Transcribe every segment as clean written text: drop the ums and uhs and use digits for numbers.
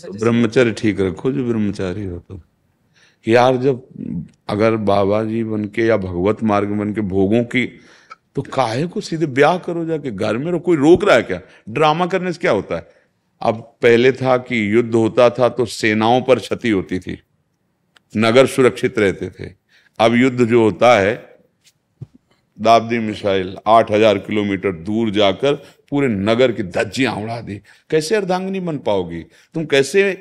ब्रह्मचर्य ठीक रखो जो ब्रह्मचारी हो तो। यार जब अगर बाबा जी बन के या भगवत मार्ग बन के भोगों की, तो काहे को सीधे ब्याह करो जाके, घर में रहो, कोई रोक रहा है क्या? ड्रामा करने से क्या होता है? अब पहले था कि युद्ध होता था तो सेनाओं पर क्षति होती थी, नगर सुरक्षित रहते थे। अब युद्ध जो होता है, दाबदी मिसाइल 8,000 किलोमीटर दूर जाकर पूरे नगर की धज्जियां उड़ा दी। कैसे अर्धांगिनी बन पाओगी तुम? कैसे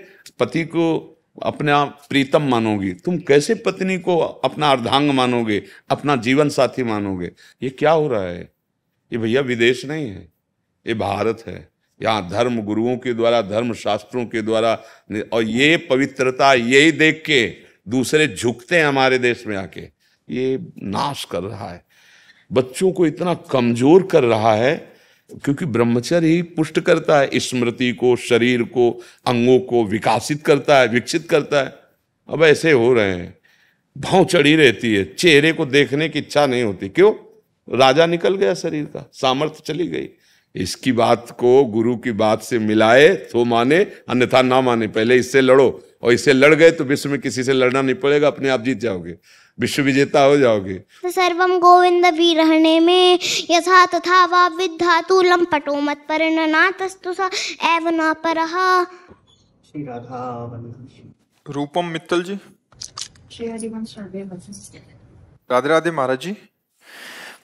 पति को अपना प्रीतम मानोगी? तुम कैसे पत्नी को अपना अर्धांग मानोगे, अपना जीवन साथी मानोगे? ये क्या हो रहा है? ये भैया विदेश नहीं है, ये भारत है। यहाँ धर्म गुरुओं के द्वारा, धर्म शास्त्रों के द्वारा, और ये पवित्रता यही देख के दूसरे झुकते हैं हमारे देश में आके। ये नाश कर रहा है, बच्चों को इतना कमजोर कर रहा है, क्योंकि ब्रह्मचर्य ही पुष्ट करता है स्मृति को, शरीर को, अंगों को विकासित करता है, विकसित करता है। अब ऐसे हो रहे हैं, भौं चढ़ी रहती है, चेहरे को देखने की इच्छा नहीं होती। क्यों? राजा निकल गया, शरीर का सामर्थ्य चली गई। इसकी बात को गुरु की बात से मिलाए तो माने, अन्यथा ना माने। पहले इससे लड़ो, और इससे लड़ गए तो विश्व में किसी से लड़ना नहीं पड़ेगा, अपने आप जीत जाओगे, विश्व विजेता हो जाओगे। सर्वम गोविंद विरहणे में यथा तथा वा विद्धातु लंपटो मत परिणनातस्तु स एव न परः। श्री राधा रूपम मित्तल जी। राधे राधे महाराज जी।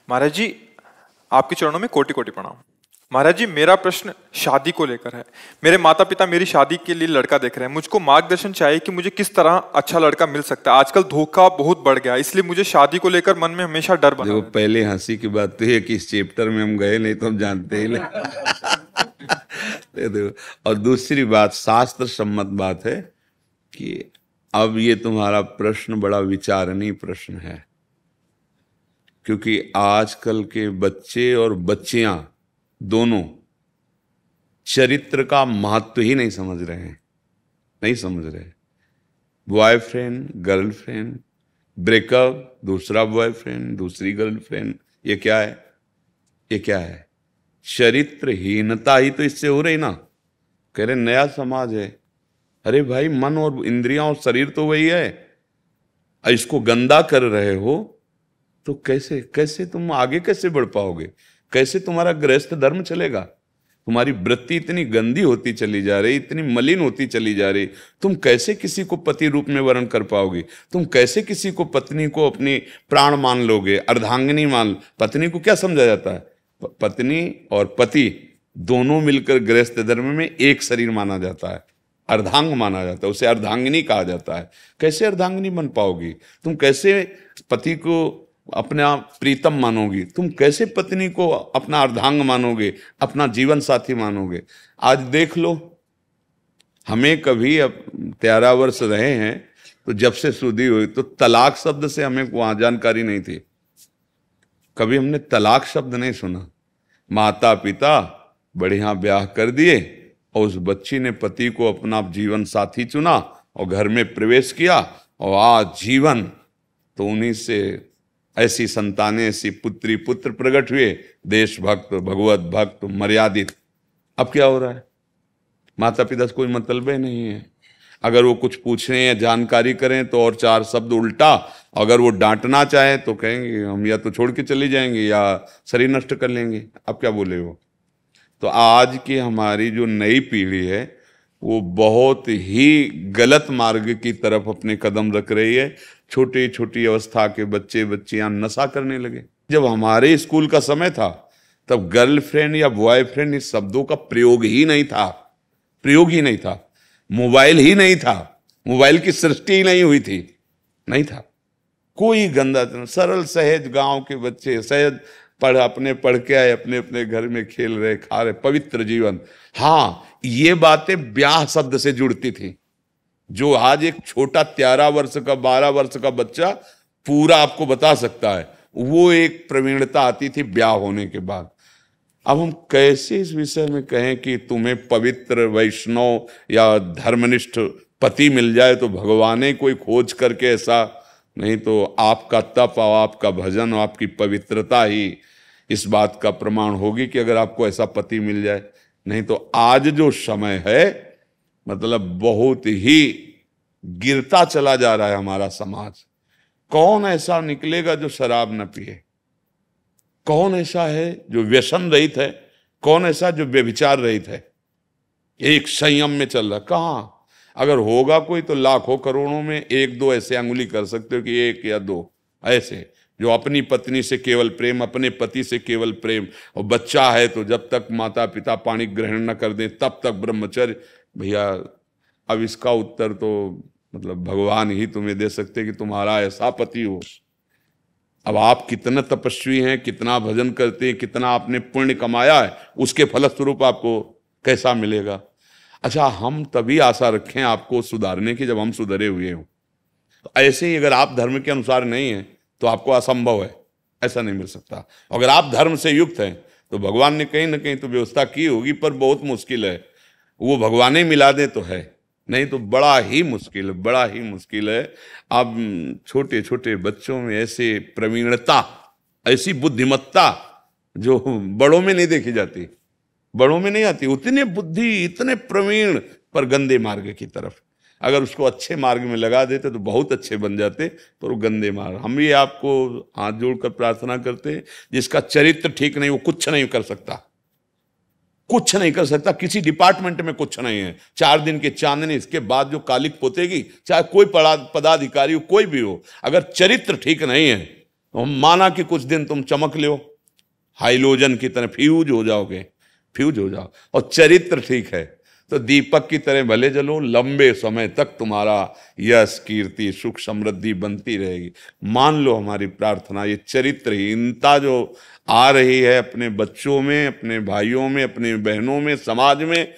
महाराज जी आपके चरणों में कोटि कोटि प्रणाम। महाराज जी मेरा प्रश्न शादी को लेकर है। मेरे माता पिता मेरी शादी के लिए लड़का देख रहे हैं, मुझको मार्गदर्शन चाहिए कि मुझे किस तरह अच्छा लड़का मिल सकता है। आजकल धोखा बहुत बढ़ गया, इसलिए मुझे शादी को लेकर मन में हमेशा डर बना। देखो, पहले हंसी की बात तो है कि इस चैप्टर में हम गए नहीं तो हम जानते ही नहीं। और दूसरी बात, शास्त्र सम्मत बात है कि अब ये तुम्हारा प्रश्न बड़ा विचारणीय प्रश्न है, क्योंकि आजकल के बच्चे और बच्चियां दोनों चरित्र का महत्व ही नहीं समझ रहे हैं, नहीं समझ रहे। बॉयफ्रेंड गर्लफ्रेंड, ब्रेकअप, दूसरा बॉयफ्रेंड दूसरी गर्लफ्रेंड, ये क्या है? ये क्या है? चरित्रहीनता ही तो इससे हो रही ना। कह रहे नया समाज है। अरे भाई, मन और इंद्रियां और शरीर तो वही है, इसको गंदा कर रहे हो तो कैसे कैसे तुम आगे कैसे बढ़ पाओगे? कैसे तुम्हारा गृहस्थ धर्म चलेगा? तुम्हारी वृत्ति इतनी गंदी होती चली जा रही, इतनी मलिन होती चली जा रही। तुम कैसे किसी को पति रूप में वर्ण कर पाओगे? तुम कैसे किसी को, पत्नी को अपनी प्राण मान लोगे, अर्धांगिनी मान? पत्नी को क्या समझा जाता है? पत्नी और पति दोनों मिलकर गृहस्थ धर्म में एक शरीर माना जाता है, अर्धांग माना जाता है, उसे अर्धांगिनी कहा जाता है। कैसे अर्धांगिनी बन पाओगी? तुम कैसे पति को अपना प्रीतम मानोगे? तुम कैसे पत्नी को अपना अर्धांग मानोगे, अपना जीवन साथी मानोगे? आज देख लो, हमें कभी, अब 13 वर्ष रहे हैं तो जब से शुद्धि हुई तो तलाक शब्द से हमें वहां जानकारी नहीं थी। कभी हमने तलाक शब्द नहीं सुना। माता पिता बढ़िया ब्याह कर दिए और उस बच्ची ने पति को अपना जीवन साथी चुना और घर में प्रवेश किया, और आज जीवन तो उन्हीं से ऐसी संतानें, ऐसी पुत्री पुत्र प्रकट हुए, देशभक्त, भगवत भक्त, मर्यादित। अब क्या हो रहा है? माता पिता से कोई मतलब ही नहीं है। अगर वो कुछ पूछें या जानकारी करें तो और 4 शब्द उल्टा, अगर वो डांटना चाहे तो कहेंगे हम या तो छोड़ के चले जाएंगे या शरीर नष्ट कर लेंगे। अब क्या बोले वो? तो आज की हमारी जो नई पीढ़ी है वो बहुत ही गलत मार्ग की तरफ अपने कदम रख रही है। छोटी छोटी अवस्था के बच्चे बच्चियां नशा करने लगे। जब हमारे स्कूल का समय था तब गर्लफ्रेंड या बॉयफ्रेंड इस शब्दों का प्रयोग ही नहीं था, प्रयोग ही नहीं था। मोबाइल ही नहीं था, मोबाइल की सृष्टि ही नहीं हुई थी, नहीं था कोई गंदा। सरल सहज गांव के बच्चे सहज पढ़ के आए, अपने अपने घर में खेल रहे, खा रहे, पवित्र जीवन। हाँ, ये बातें ब्याह शब्द से जुड़ती थी। जो आज एक छोटा 13 वर्ष का 12 वर्ष का बच्चा पूरा आपको बता सकता है, वो एक प्रवीणता आती थी ब्याह होने के बाद। अब हम कैसे इस विषय में कहें कि तुम्हें पवित्र वैष्णव या धर्मनिष्ठ पति मिल जाए तो भगवान कोई खोज करके ऐसा नहीं, तो आपका तप और आपका भजन और आपकी पवित्रता ही इस बात का प्रमाण होगी कि अगर आपको ऐसा पति मिल जाए। नहीं तो आज जो समय है मतलब बहुत ही गिरता चला जा रहा है हमारा समाज। कौन ऐसा निकलेगा जो शराब न पिए? कौन ऐसा है जो व्यसन रहित है? कौन ऐसा जो व्यभिचार रहित है? एक संयम में चल रहा। कहां? अगर होगा कोई तो लाखों करोड़ों में एक दो ऐसे अंगुली कर सकते हो कि एक या दो ऐसे जो अपनी पत्नी से केवल प्रेम, अपने पति से केवल प्रेम, और बच्चा है तो जब तक माता पिता पाणी ग्रहण न कर दें तब तक ब्रह्मचर्य। भैया अब इसका उत्तर तो मतलब भगवान ही तुम्हें दे सकते कि तुम्हारा ऐसा पति हो। अब आप कितना तपस्वी हैं, कितना भजन करते हैं, कितना आपने पुण्य कमाया है, उसके फलस्वरूप आपको कैसा मिलेगा। अच्छा, हम तभी आशा रखें आपको सुधारने की जब हम सुधरे हुए हों। तो ऐसे ही अगर आप धर्म के अनुसार नहीं हैं तो आपको असंभव है, ऐसा नहीं मिल सकता। अगर आप धर्म से युक्त हैं तो भगवान ने कहीं ना कहीं तो व्यवस्था की होगी, पर बहुत मुश्किल है। वो भगवान ही मिला दे तो है, नहीं तो बड़ा ही मुश्किल है, बड़ा ही मुश्किल है। अब छोटे छोटे बच्चों में ऐसे प्रवीणता, ऐसी बुद्धिमत्ता जो बड़ों में नहीं देखी जाती, बड़ों में नहीं आती। उतने बुद्धि, इतने प्रवीण, पर गंदे मार्ग की तरफ। अगर उसको अच्छे मार्ग में लगा देते तो बहुत अच्छे बन जाते, पर वो गंदे मार्ग। हम ये आपको हाथ जोड़कर प्रार्थना करते हैं, जिसका चरित्र ठीक नहीं वो कुछ नहीं कर सकता, कुछ नहीं कर सकता। किसी डिपार्टमेंट में कुछ नहीं है। 4 दिन के चांदनी, इसके बाद जो कालिक पोतेगी, चाहे कोई पदाधिकारी हो, कोई भी हो, अगर चरित्र ठीक नहीं है तो हम माना कि कुछ दिन तुम चमक लो, हाइलोजन की तरह फ्यूज हो जाओगे, फ्यूज हो जाओ। और चरित्र ठीक है तो दीपक की तरह भले जलो, लंबे समय तक तुम्हारा यश, कीर्ति, सुख, समृद्धि बनती रहेगी। मान लो हमारी प्रार्थना। ये चरित्रहीनता जो आ रही है अपने बच्चों में, अपने भाइयों में, अपने बहनों में, समाज में,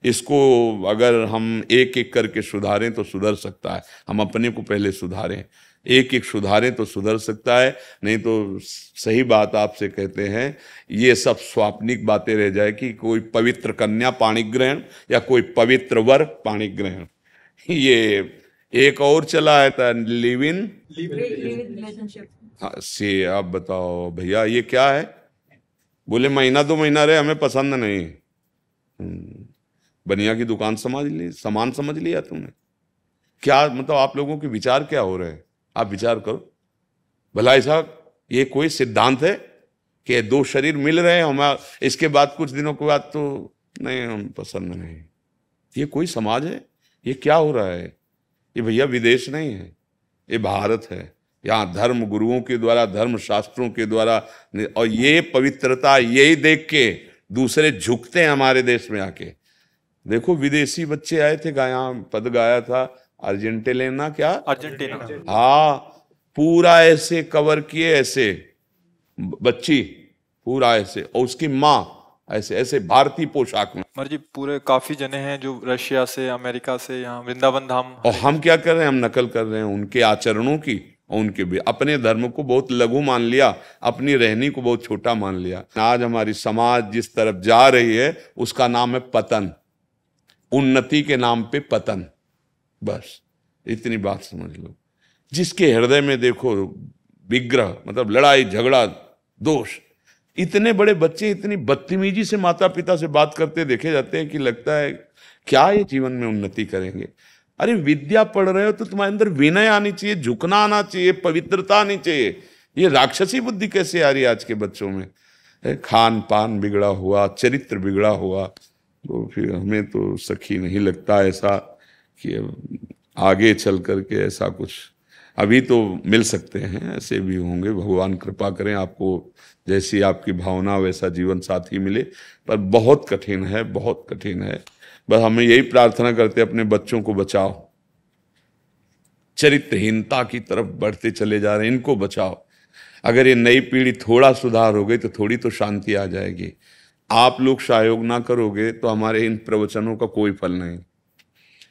इसको अगर हम एक एक करके सुधारें तो सुधर सकता है। हम अपने को पहले सुधारें, एक एक सुधारें तो सुधर सकता है। नहीं तो सही बात आपसे कहते हैं, ये सब स्वाप्निक बातें रह जाए कि कोई पवित्र कन्या पाणी ग्रहण या कोई पवित्र वर पाणी ग्रहण। ये एक और चला है था, लिव इन रिलेशनशिप। हाँ से, आप बताओ भैया ये क्या है? बोले महीना 2 महीना रहे, हमें पसंद नहीं। बनिया की दुकान समझ ली, सामान समझ लिया तुमने? क्या मतलब आप लोगों के विचार क्या हो रहे हैं? आप विचार करो भला। ऐसा ये कोई सिद्धांत है कि 2 शरीर मिल रहे हैं हमारा, इसके बाद कुछ दिनों के बाद तो नहीं, हम पसंद नहीं? ये कोई समाज है? ये क्या हो रहा है? ये भैया विदेश नहीं है, ये भारत है। यहाँ धर्म गुरुओं के द्वारा, धर्म शास्त्रों के द्वारा, और ये पवित्रता यही देख के दूसरे झुकते हैं हमारे देश में आके। देखो विदेशी बच्चे आए थे, यहाँ पद गाया था अर्जेंटीना, क्या अर्जेंटीना, हाँ, पूरा ऐसे कवर किए, ऐसे बच्ची पूरा ऐसे, और उसकी माँ ऐसे ऐसे भारतीय पोशाक में। मर जी पूरे काफी जने हैं जो रशिया से, अमेरिका से, यहाँ वृंदावन धाम। और हम क्या कर रहे हैं? हम नकल कर रहे हैं उनके आचरणों की, और उनके भी अपने धर्म को बहुत लघु मान लिया, अपनी रहनी को बहुत छोटा मान लिया। आज हमारी समाज जिस तरफ जा रही है उसका नाम है पतन। उन्नति के नाम पे पतन, बस इतनी बात समझ लो। जिसके हृदय में देखो विग्रह, मतलब लड़ाई झगड़ा, दोष, इतने बड़े बच्चे इतनी बदतमीजी से माता पिता से बात करते देखे जाते हैं कि लगता है क्या ये जीवन में उन्नति करेंगे। अरे विद्या पढ़ रहे हो तो तुम्हारे अंदर विनय आनी चाहिए, झुकना आना चाहिए, पवित्रता आनी चाहिए। ये राक्षसी बुद्धि कैसे आ रही है आज के बच्चों में? खान पान बिगड़ा हुआ, चरित्र बिगड़ा हुआ, तो फिर हमें तो सखी नहीं लगता ऐसा कि आगे चल करके ऐसा कुछ। अभी तो मिल सकते हैं, ऐसे भी होंगे, भगवान कृपा करें आपको जैसी आपकी भावना वैसा जीवन साथी मिले, पर बहुत कठिन है, बहुत कठिन है। बस हमें यही प्रार्थना करते अपने बच्चों को बचाओ, चरित्रहीनता की तरफ बढ़ते चले जा रहे हैं, इनको बचाओ। अगर ये नई पीढ़ी थोड़ा सुधार हो गई तो थोड़ी तो शांति आ जाएगी। आप लोग सहयोग ना करोगे तो हमारे इन प्रवचनों का कोई फल नहीं,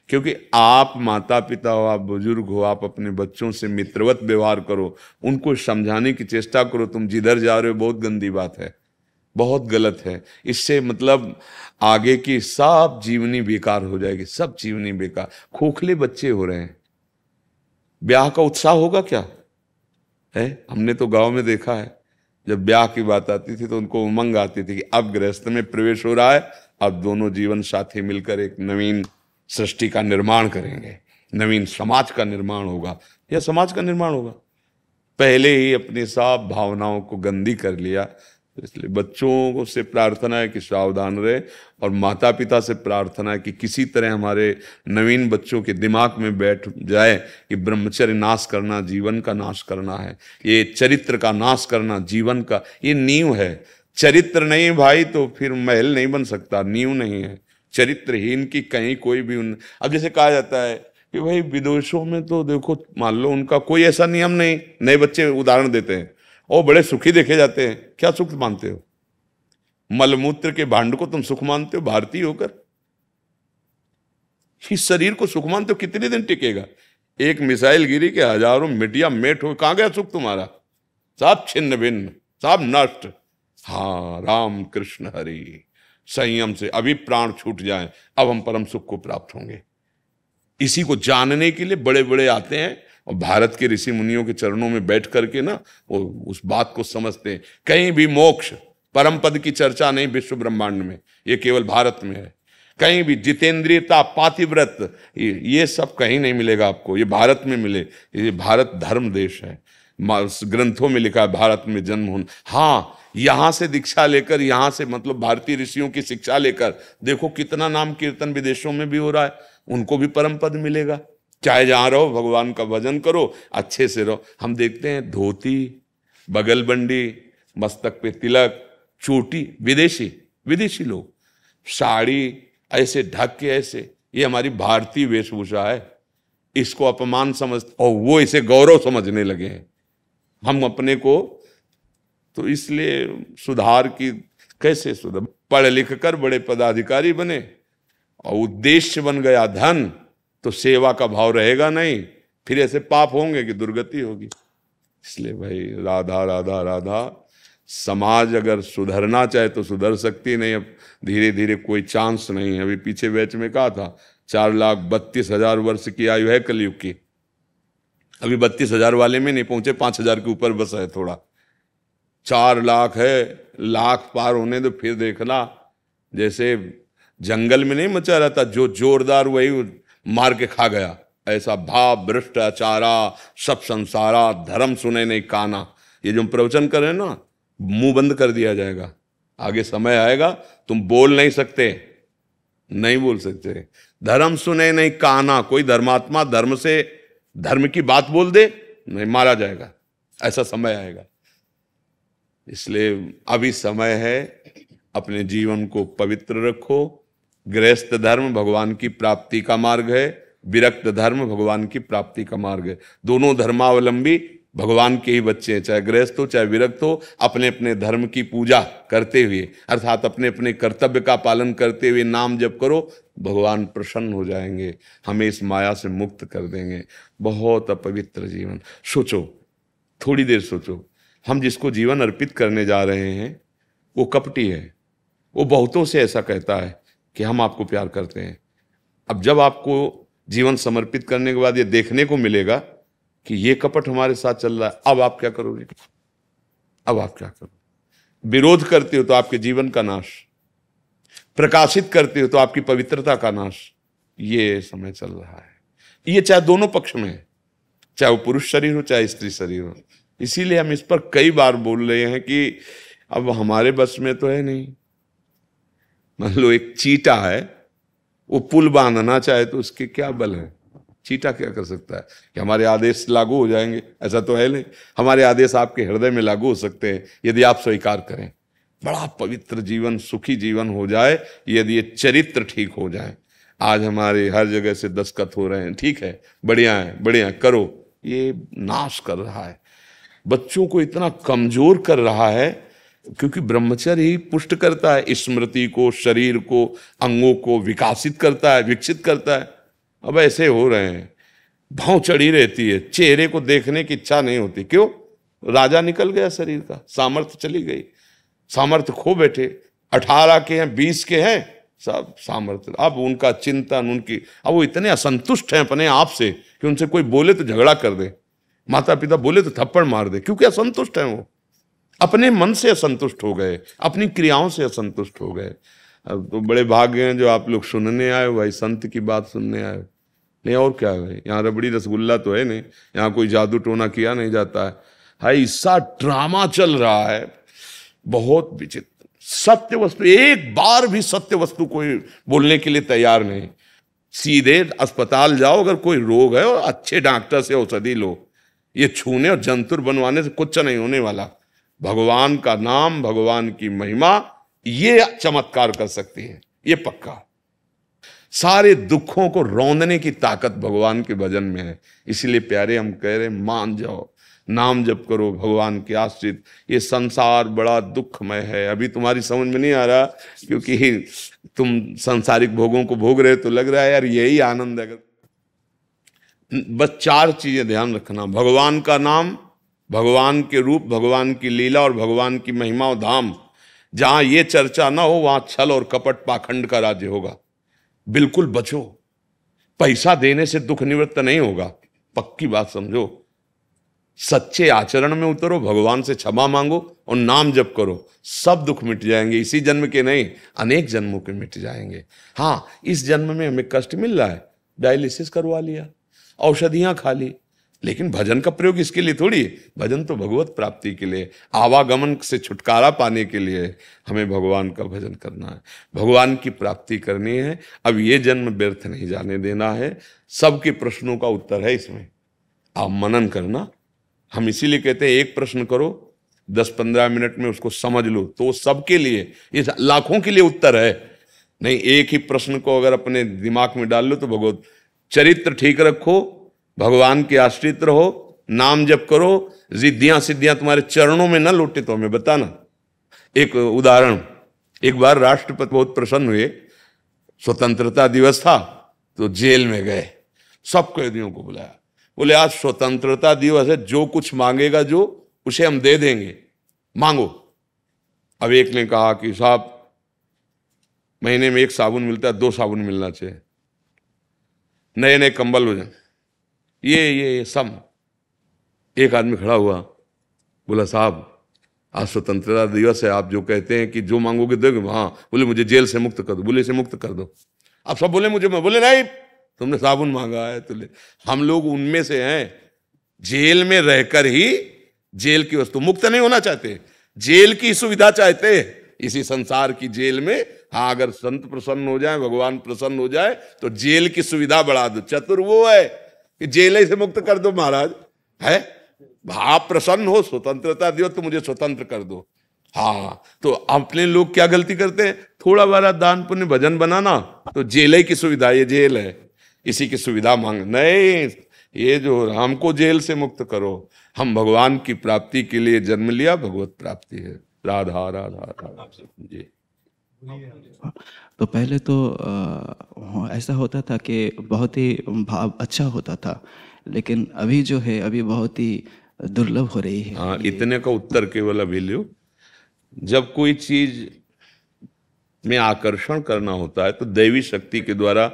क्योंकि आप माता पिता हो, आप बुजुर्ग हो, आप अपने बच्चों से मित्रवत व्यवहार करो, उनको समझाने की चेष्टा करो। तुम जिधर जा रहे हो बहुत गंदी बात है, बहुत गलत है। इससे मतलब आगे की सब जीवनी बेकार हो जाएगी, सब जीवनी बेकार। खोखले बच्चे हो रहे हैं, ब्याह का उत्साह होगा क्या है? हमने तो गांव में देखा है, जब ब्याह की बात आती थी तो उनको उमंग आती थी कि अब गृहस्थ में प्रवेश हो रहा है, अब दोनों जीवन साथी मिलकर एक नवीन सृष्टि का निर्माण करेंगे, नवीन समाज का निर्माण होगा, या समाज का निर्माण होगा। पहले ही अपनी सब भावनाओं को गंदी कर लिया। इसलिए बच्चों से प्रार्थना है कि सावधान रहे, और माता पिता से प्रार्थना है कि किसी तरह हमारे नवीन बच्चों के दिमाग में बैठ जाए कि ब्रह्मचर्य नाश करना जीवन का नाश करना है, ये चरित्र का नाश करना जीवन का, ये नींव है। चरित्र नहीं भाई तो फिर महल नहीं बन सकता, नींव नहीं है। चरित्रहीन की कहीं कोई भी अब जैसे कहा जाता है कि भाई विदेशों में तो देखो, मान लो उनका कोई ऐसा नियम नहीं, नए बच्चे उदाहरण देते हैं और बड़े सुखी देखे जाते हैं। क्या सुख मानते हो? मलमूत्र के भांड को तुम सुख मानते हो भारतीय होकर? इस शरीर को सुख मानते हो? कितने दिन टिकेगा? एक मिसाइल गिरी के हजारों मिटिया मेट हो, कहां गया सुख तुम्हारा? सब छिन्न भिन्न, सब नष्ट। हाँ, राम कृष्ण हरि, संयम से अभी प्राण छूट जाए, अब हम परम सुख को प्राप्त होंगे। इसी को जानने के लिए बड़े बड़े आते हैं और भारत के ऋषि मुनियों के चरणों में बैठ करके ना वो उस बात को समझते हैं। कहीं भी मोक्ष परम पद की चर्चा नहीं विश्व ब्रह्मांड में, ये केवल भारत में है। कहीं भी जितेंद्रियता, पातिव्रत, ये सब कहीं नहीं मिलेगा आपको, ये भारत में मिले। ये भारत धर्म देश है, ग्रंथों में लिखा है भारत में जन्म होना। हाँ, यहां से दीक्षा लेकर, यहां से मतलब भारतीय ऋषियों की शिक्षा लेकर देखो कितना नाम कीर्तन विदेशों में भी हो रहा है, उनको भी परम पद मिलेगा। चाहे जहां रहो भगवान का भजन करो, अच्छे से रहो। हम देखते हैं धोती, बगलबंडी, मस्तक पे तिलक, चोटी, विदेशी लोग साड़ी ऐसे ढक के, ऐसे, ये हमारी भारतीय वेशभूषा है। इसको अपमान समझ और वो इसे गौरव समझने लगे हैं हम अपने को। तो इसलिए सुधार की कैसे सुधार? पढ़ लिख कर बड़े पदाधिकारी बने और उद्देश्य बन गया धन, तो सेवा का भाव रहेगा नहीं, फिर ऐसे पाप होंगे कि दुर्गति होगी। इसलिए भाई राधा राधा राधा, समाज अगर सुधरना चाहे तो सुधर सकती नहीं। अब धीरे धीरे कोई चांस नहीं है। अभी पीछे बैच में कहा था 4,32,000 वर्ष की आयु है कलयुग की, अभी 32,000 वाले में नहीं पहुंचे, 5,000 के ऊपर बस है थोड़ा। 4 लाख है, लाख पार होने तो फिर देखना, जैसे जंगल में नहीं मचा रहता जो जोरदार वही मार के खा गया, ऐसा भाव भ्रष्टाचारा सब संसारा, धर्म सुने नहीं काना। ये जो हम प्रवचन कर रहे हैं ना, मुंह बंद कर दिया जाएगा। आगे समय आएगा तुम बोल नहीं सकते, नहीं बोल सकते। धर्म सुने नहीं काना, कोई धर्मात्मा धर्म से धर्म की बात बोल दे, नहीं मारा जाएगा, ऐसा समय आएगा। इसलिए अभी समय है, अपने जीवन को पवित्र रखो। गृहस्थ धर्म भगवान की प्राप्ति का मार्ग है, विरक्त धर्म भगवान की प्राप्ति का मार्ग है। दोनों धर्मावलंबी भगवान के ही बच्चे हैं, चाहे गृहस्थ हो चाहे विरक्त हो। अपने अपने धर्म की पूजा करते हुए, अर्थात अपने अपने कर्तव्य का पालन करते हुए नाम जप करो, भगवान प्रसन्न हो जाएंगे, हमें इस माया से मुक्त कर देंगे। बहुत अपवित्र जीवन। सोचो, थोड़ी देर सोचो, हम जिसको जीवन अर्पित करने जा रहे हैं वो कपटी है। वो बहुतों से ऐसा कहता है कि हम आपको प्यार करते हैं। अब जब आपको जीवन समर्पित करने के बाद ये देखने को मिलेगा कि ये कपट हमारे साथ चल रहा है, अब आप क्या करोगे? अब आप क्या करोगे? विरोध करते हो तो आपके जीवन का नाश, प्रकाशित करते हो तो आपकी पवित्रता का नाश। ये समय चल रहा है। ये चाहे दोनों पक्ष में है, चाहे वो पुरुष शरीर हो चाहे स्त्री शरीर हो। इसीलिए हम इस पर कई बार बोल रहे हैं कि अब हमारे बस में तो है नहीं। मान लो एक चीटा है, वो पुल बांधना चाहे तो उसके क्या बल है? चीटा क्या कर सकता है कि हमारे आदेश लागू हो जाएंगे? ऐसा तो है नहीं। हमारे आदेश आपके हृदय में लागू हो सकते हैं यदि आप स्वीकार करें। बड़ा पवित्र जीवन, सुखी जीवन हो जाए यदि ये चरित्र ठीक हो जाए। आज हमारे हर जगह से दस्तखत हो रहे हैं, ठीक है, बढ़िया है, बढ़िया करो, ये नाश कर रहा है, बच्चों को इतना कमजोर कर रहा है। क्योंकि ब्रह्मचर्य ही पुष्ट करता है, स्मृति को, शरीर को, अंगों को विकासित करता है, विकसित करता है। अब ऐसे हो रहे हैं, भाव चढ़ी रहती है, चेहरे को देखने की इच्छा नहीं होती। क्यों? राजा निकल गया शरीर का, सामर्थ्य चली गई, सामर्थ्य खो बैठे। 18 के हैं, 20 के हैं, सब सामर्थ्य। अब उनका चिंतन, उनकी, अब वो इतने असंतुष्ट हैं अपने आप से कि उनसे कोई बोले तो झगड़ा कर दे, माता पिता बोले तो थप्पड़ मार दे, क्योंकि असंतुष्ट हैं। वो अपने मन से असंतुष्ट हो गए, अपनी क्रियाओं से असंतुष्ट हो गए। अब तो बड़े भाग्य हैं जो आप लोग सुनने आए हो भाई, संत की बात सुनने आए हो। नहीं और क्या है भाई, यहाँ रबड़ी रसगुल्ला तो है नहीं, यहाँ कोई जादू टोना किया नहीं जाता है। हाय ऐसा ड्रामा चल रहा है, बहुत विचित्र। सत्य वस्तु, एक बार भी सत्य वस्तु कोई बोलने के लिए तैयार नहीं। सीधे अस्पताल जाओ, अगर कोई रोग है और अच्छे डॉक्टर से औषधि लो। ये छूने और जंतुर बनवाने से कुछ नहीं होने वाला। भगवान का नाम, भगवान की महिमा, ये चमत्कार कर सकती है, ये पक्का। सारे दुखों को रौंदने की ताकत भगवान के भजन में है। इसीलिए प्यारे हम कह रहे मान जाओ, नाम जप करो, भगवान के आश्रित। ये संसार बड़ा दुखमय है। अभी तुम्हारी समझ में नहीं आ रहा क्योंकि तुम सांसारिक भोगों को भोग रहे, तो लग रहा है यार यही आनंद है। बस 4 चीजें ध्यान रखना, भगवान का नाम, भगवान के रूप, भगवान की लीला और भगवान की महिमा और धाम। जहां ये चर्चा ना हो वहां छल और कपट पाखंड का राज्य होगा। बिल्कुल बचो। पैसा देने से दुख निवृत्त नहीं होगा, पक्की बात समझो। सच्चे आचरण में उतरो, भगवान से क्षमा मांगो और नाम जप करो, सब दुख मिट जाएंगे। इसी जन्म के नहीं, अनेक जन्मों के मिट जाएंगे। हाँ, इस जन्म में हमें कष्ट मिल रहा है, डायलिसिस करवा लिया, औषधियां खा ली, लेकिन भजन का प्रयोग इसके लिए थोड़ी। भजन तो भगवत प्राप्ति के लिए, आवागमन से छुटकारा पाने के लिए हमें भगवान का भजन करना है, भगवान की प्राप्ति करनी है। अब ये जन्म व्यर्थ नहीं जाने देना है। सबके प्रश्नों का उत्तर है इसमें, आप मनन करना। हम इसीलिए कहते हैं एक प्रश्न करो, 10-15 मिनट में उसको समझ लो, तो सबके लिए, ये लाखों के लिए उत्तर है। नहीं, एक ही प्रश्न को अगर अपने दिमाग में डाल लो तो भगवत चरित्र ठीक रखो, भगवान के आश्रित रहो, नाम जप करो, रिद्धियां सिद्धियां तुम्हारे चरणों में न लौटे तो हमें बताना। एक उदाहरण, एक बार राष्ट्रपति बहुत प्रसन्न हुए, स्वतंत्रता दिवस था तो जेल में गए, सब कैदियों को बुलाया, बोले आज स्वतंत्रता दिवस है, जो कुछ मांगेगा जो उसे हम दे देंगे, मांगो। अब एक ने कहा कि साहब महीने में 1 साबुन मिलता है, 2 साबुन मिलना चाहिए, नए नए कंबल हो जाए, ये सब। एक आदमी खड़ा हुआ, बोला साहब आज स्वतंत्रता दिवस है, आप जो कहते हैं कि जो मांगोगे दोगे। हाँ, बोले मुझे जेल से मुक्त कर दो। बोले से मुक्त कर दो। अब सब बोले मुझे, बोले नहीं तुमने साबुन मांगा है तो ले। हम लोग उनमें से हैं, जेल में रहकर ही जेल की वस्तु, मुक्त नहीं होना चाहते, जेल की सुविधा चाहते हैं। इसी संसार की जेल में, हाँ अगर संत प्रसन्न हो जाए, भगवान प्रसन्न हो जाए तो जेल की सुविधा बढ़ा दो। चतुर वो है कि जेल से मुक्त कर दो महाराज, है आप प्रसन्न हो, स्वतंत्रता दियो तो मुझे स्वतंत्र कर दो। हाँ, तो अपने लोग क्या गलती करते हैं, थोड़ा बड़ा दान पुण्य भजन बनाना तो जेल की सुविधा, ये जेल है इसी की सुविधा मांग। नहीं, ये जो हमको जेल से मुक्त करो, हम भगवान की प्राप्ति के लिए जन्म लिया, भगवत प्राप्ति है। राधा राधा राधा जी। तो पहले तो ऐसा होता था कि बहुत ही भाव अच्छा होता था, लेकिन अभी जो है अभी बहुत ही दुर्लभ हो रही है। हाँ, इतने का उत्तर केवल अभी लो। जब कोई चीज में आकर्षण करना होता है तो दैवी शक्ति के द्वारा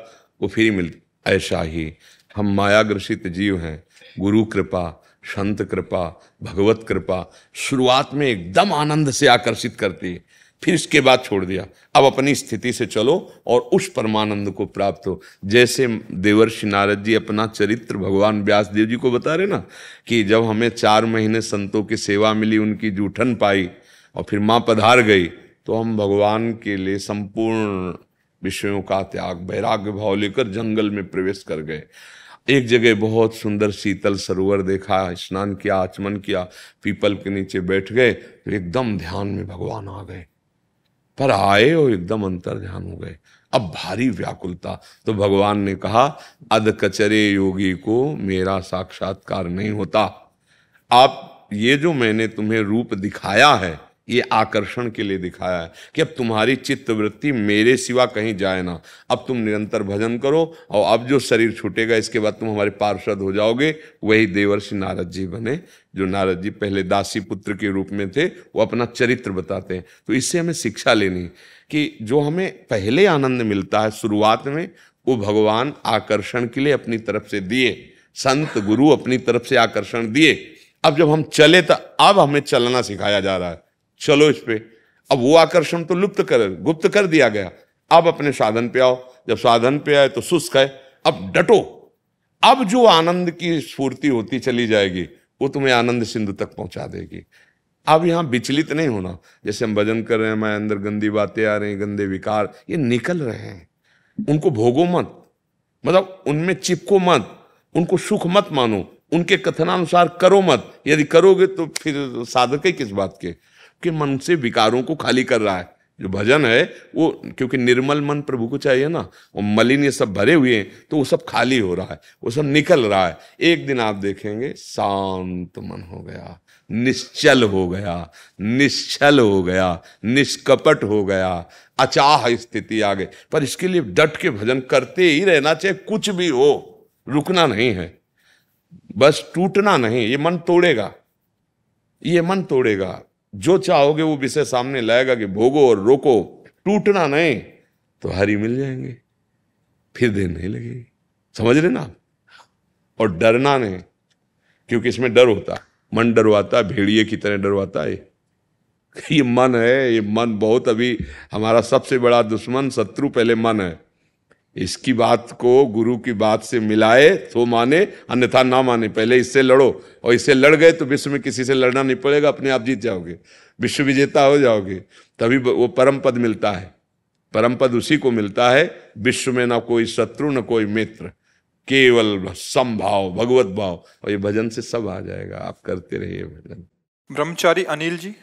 वो फ्री मिलती। ऐसा ही हम मायाग्रसित जीव हैं, गुरु कृपा, संत कृपा, भगवत कृपा शुरुआत में एकदम आनंद से आकर्षित करती है, फिर इसके बाद छोड़ दिया। अब अपनी स्थिति से चलो और उस परमानंद को प्राप्त हो। जैसे देवर्षि नारद जी अपना चरित्र भगवान व्यास देव जी को बता रहे ना, कि जब हमें 4 महीने संतों की सेवा मिली, उनकी जूठन पाई और फिर माँ पधार गई, तो हम भगवान के लिए संपूर्ण विषयों का त्याग, वैराग्य भाव लेकर जंगल में प्रवेश कर गए। एक जगह बहुत सुंदर शीतल सरोवर देखा, स्नान किया, आचमन किया, पीपल के नीचे बैठ गए, तो एकदम ध्यान में भगवान आ गए। पर आए और एकदम अंतर ध्यान हो गए। अब भारी व्याकुलता, तो भगवान ने कहा अध कचरे योगी को मेरा साक्षात्कार नहीं होता। आप ये जो मैंने तुम्हें रूप दिखाया है, ये आकर्षण के लिए दिखाया है कि अब तुम्हारी चित्त वृत्ति मेरे सिवा कहीं जाए ना। अब तुम निरंतर भजन करो और अब जो शरीर छूटेगा इसके बाद तुम हमारे पार्षद हो जाओगे। वही देवर्षि नारद जी बने, जो नारद जी पहले दासी पुत्र के रूप में थे, वो अपना चरित्र बताते हैं। तो इससे हमें शिक्षा लेनी कि जो हमें पहले आनंद मिलता है शुरुआत में, वो भगवान आकर्षण के लिए अपनी तरफ से दिए, संत गुरु अपनी तरफ से आकर्षण दिए। अब जब हम चले तो अब हमें चलना सिखाया जा रहा है, चलो इस पे। अब वो आकर्षण तो गुप्त कर दिया गया। अब अपने साधन पे आओ, जब साधन पे आए तो शुष्क है, अब डटो। अब जो आनंद की स्फूर्ति होती चली जाएगी वो तुम्हें आनंद सिंधु तक पहुंचा देगी। अब यहां विचलित नहीं होना। जैसे हम भजन कर रहे हैं, हमारे अंदर गंदी बातें आ रही हैं, गंदे विकार ये निकल रहे हैं, उनको भोगो मत, मतलब उनमें चिपको मत, उनको सुख मत मानो, उनके कथनानुसार करो मत। यदि करोगे तो फिर साधक ही किस बात के, कि मन से विकारों को खाली कर रहा है। जो भजन है वो, क्योंकि निर्मल मन प्रभु को चाहिए ना, वो मलिन ये सब भरे हुए हैं तो वो सब खाली हो रहा है, वो सब निकल रहा है। एक दिन आप देखेंगे शांत मन हो गया, निश्चल हो गया, निश्चल हो गया, निष्कपट हो गया, अचाह स्थिति आ गई। पर इसके लिए डट के भजन करते ही रहना चाहिए, कुछ भी हो, रुकना नहीं है, बस टूटना नहीं। ये मन तोड़ेगा, ये मन तोड़ेगा। जो चाहोगे वो विषय सामने लाएगा कि भोगो और रोको, टूटना नहीं तो हरि मिल जाएंगे, फिर देर नहीं लगेगी। समझ रहे ना आप? और डरना नहीं, क्योंकि इसमें डर होता, मन डरवाता, भेड़िए की तरह डरवाता है। ये मन है, ये मन बहुत अभी हमारा सबसे बड़ा दुश्मन शत्रु पहले मन है। इसकी बात को गुरु की बात से मिलाए तो माने, अन्यथा ना माने। पहले इससे लड़ो, और इससे लड़ गए तो विश्व में किसी से लड़ना नहीं पड़ेगा, अपने आप जीत जाओगे, विश्व विजेता हो जाओगे। तभी वो परम पद मिलता है। परम पद उसी को मिलता है, विश्व में ना कोई शत्रु न कोई मित्र, केवल समभाव, भगवत भाव। और ये भजन से सब आ जाएगा, आप करते रहिए भजन। ब्रह्मचारी अनिल जी।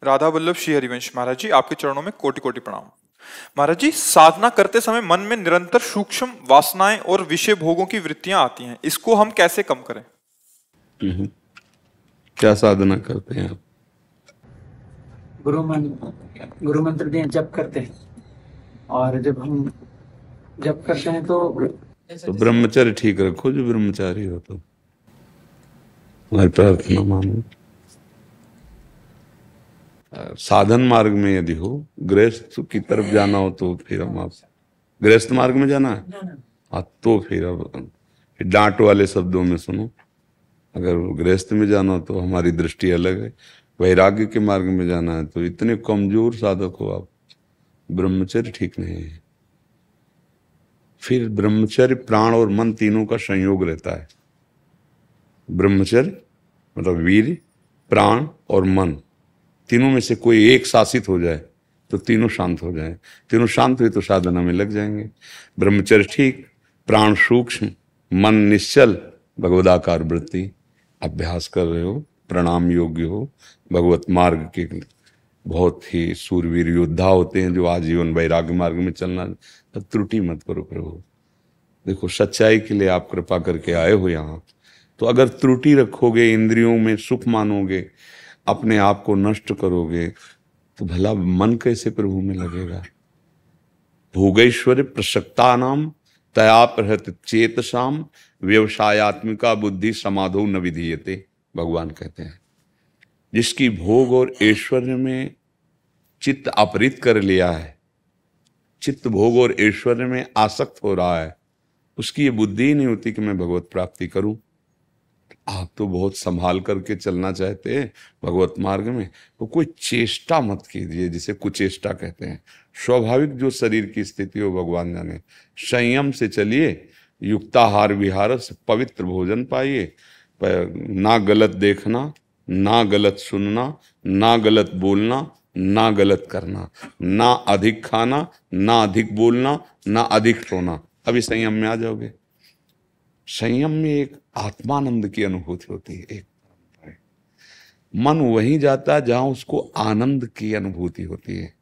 राधा वल्लभ श्री हरिवंश महाराज जी, आपके चरणों में कोटि कोटि प्रणाम। महाराज जी, साधना करते समय मन में निरंतर सूक्ष्म वासनाएं और विषय भोगों की वृत्तियां आती हैं, इसको हम कैसे कम करें? क्या साधना करते हैं आप? गुरु मंत्र दिए जप करते हैं, और जब हम जप करते हैं तो ब्रह्मचर्य ठीक रखो, जो ब्रह्मचारी हो तो हमारी प्रार्थना मानो। साधन मार्ग में यदि हो, गृहस्थ की तरफ जाना हो तो फिर हम आप गृहस्थ मार्ग में जाना है, हाँ तो फिर डांट वाले शब्दों में सुनो। अगर गृहस्थ में जाना हो तो हमारी दृष्टि अलग है। वैराग्य के मार्ग में जाना है तो इतने कमजोर साधक हो आप, ब्रह्मचर्य ठीक नहीं है। फिर ब्रह्मचर्य प्राण और मन तीनों का संयोग रहता है। ब्रह्मचर्य मतलब वीर, प्राण और मन, तीनों में से कोई एक शासित हो जाए तो तीनों शांत हो जाए। तीनों शांत हुए तो साधना में लग जाएंगे। ब्रह्मचर्य ठीक, प्राण सूक्ष्म, मन निश्चल, भगवदाकार वृत्ति, अभ्यास कर रहे हो, प्रणाम योग्य हो। भगवत मार्ग के बहुत ही सूरवीर योद्धा होते हैं जो आजीवन वैराग्य मार्ग में चलना। त्रुटि मत करो प्रभु। देखो सच्चाई के लिए आप कृपा करके आए हो यहाँ, तो अगर त्रुटि रखोगे, इंद्रियों में सुख मानोगे, अपने आप को नष्ट करोगे, तो भला मन कैसे प्रभु में लगेगा? भोगैश्वर्य प्रसक्ता नाम तया प्रहत चेतसाम व्यवसायत्मिका बुद्धि समाधो न विधीयते, भगवान कहते हैं। जिसकी भोग और ऐश्वर्य में चित्त अपहृत कर लिया है, चित्त भोग और ऐश्वर्य में आसक्त हो रहा है, उसकी ये बुद्धि ही नहीं होती कि मैं भगवत प्राप्ति करूं। आप तो बहुत संभाल करके चलना चाहते हैं भगवत मार्ग में, तो कोई चेष्टा मत कीजिए, जिसे कुचेष्टा कहते हैं। स्वाभाविक जो शरीर की स्थिति हो भगवान जाने, संयम से चलिए, युक्ताहार विहार से पवित्र भोजन पाइए, ना गलत देखना, ना गलत सुनना, ना गलत बोलना, ना गलत करना, ना अधिक खाना, ना अधिक बोलना, ना अधिक सोना। अभी संयम में आ जाओगे। संयम में एक आत्मानंद की अनुभूति होती है। एक मन वहीं जाता है जहां उसको आनंद की अनुभूति होती है।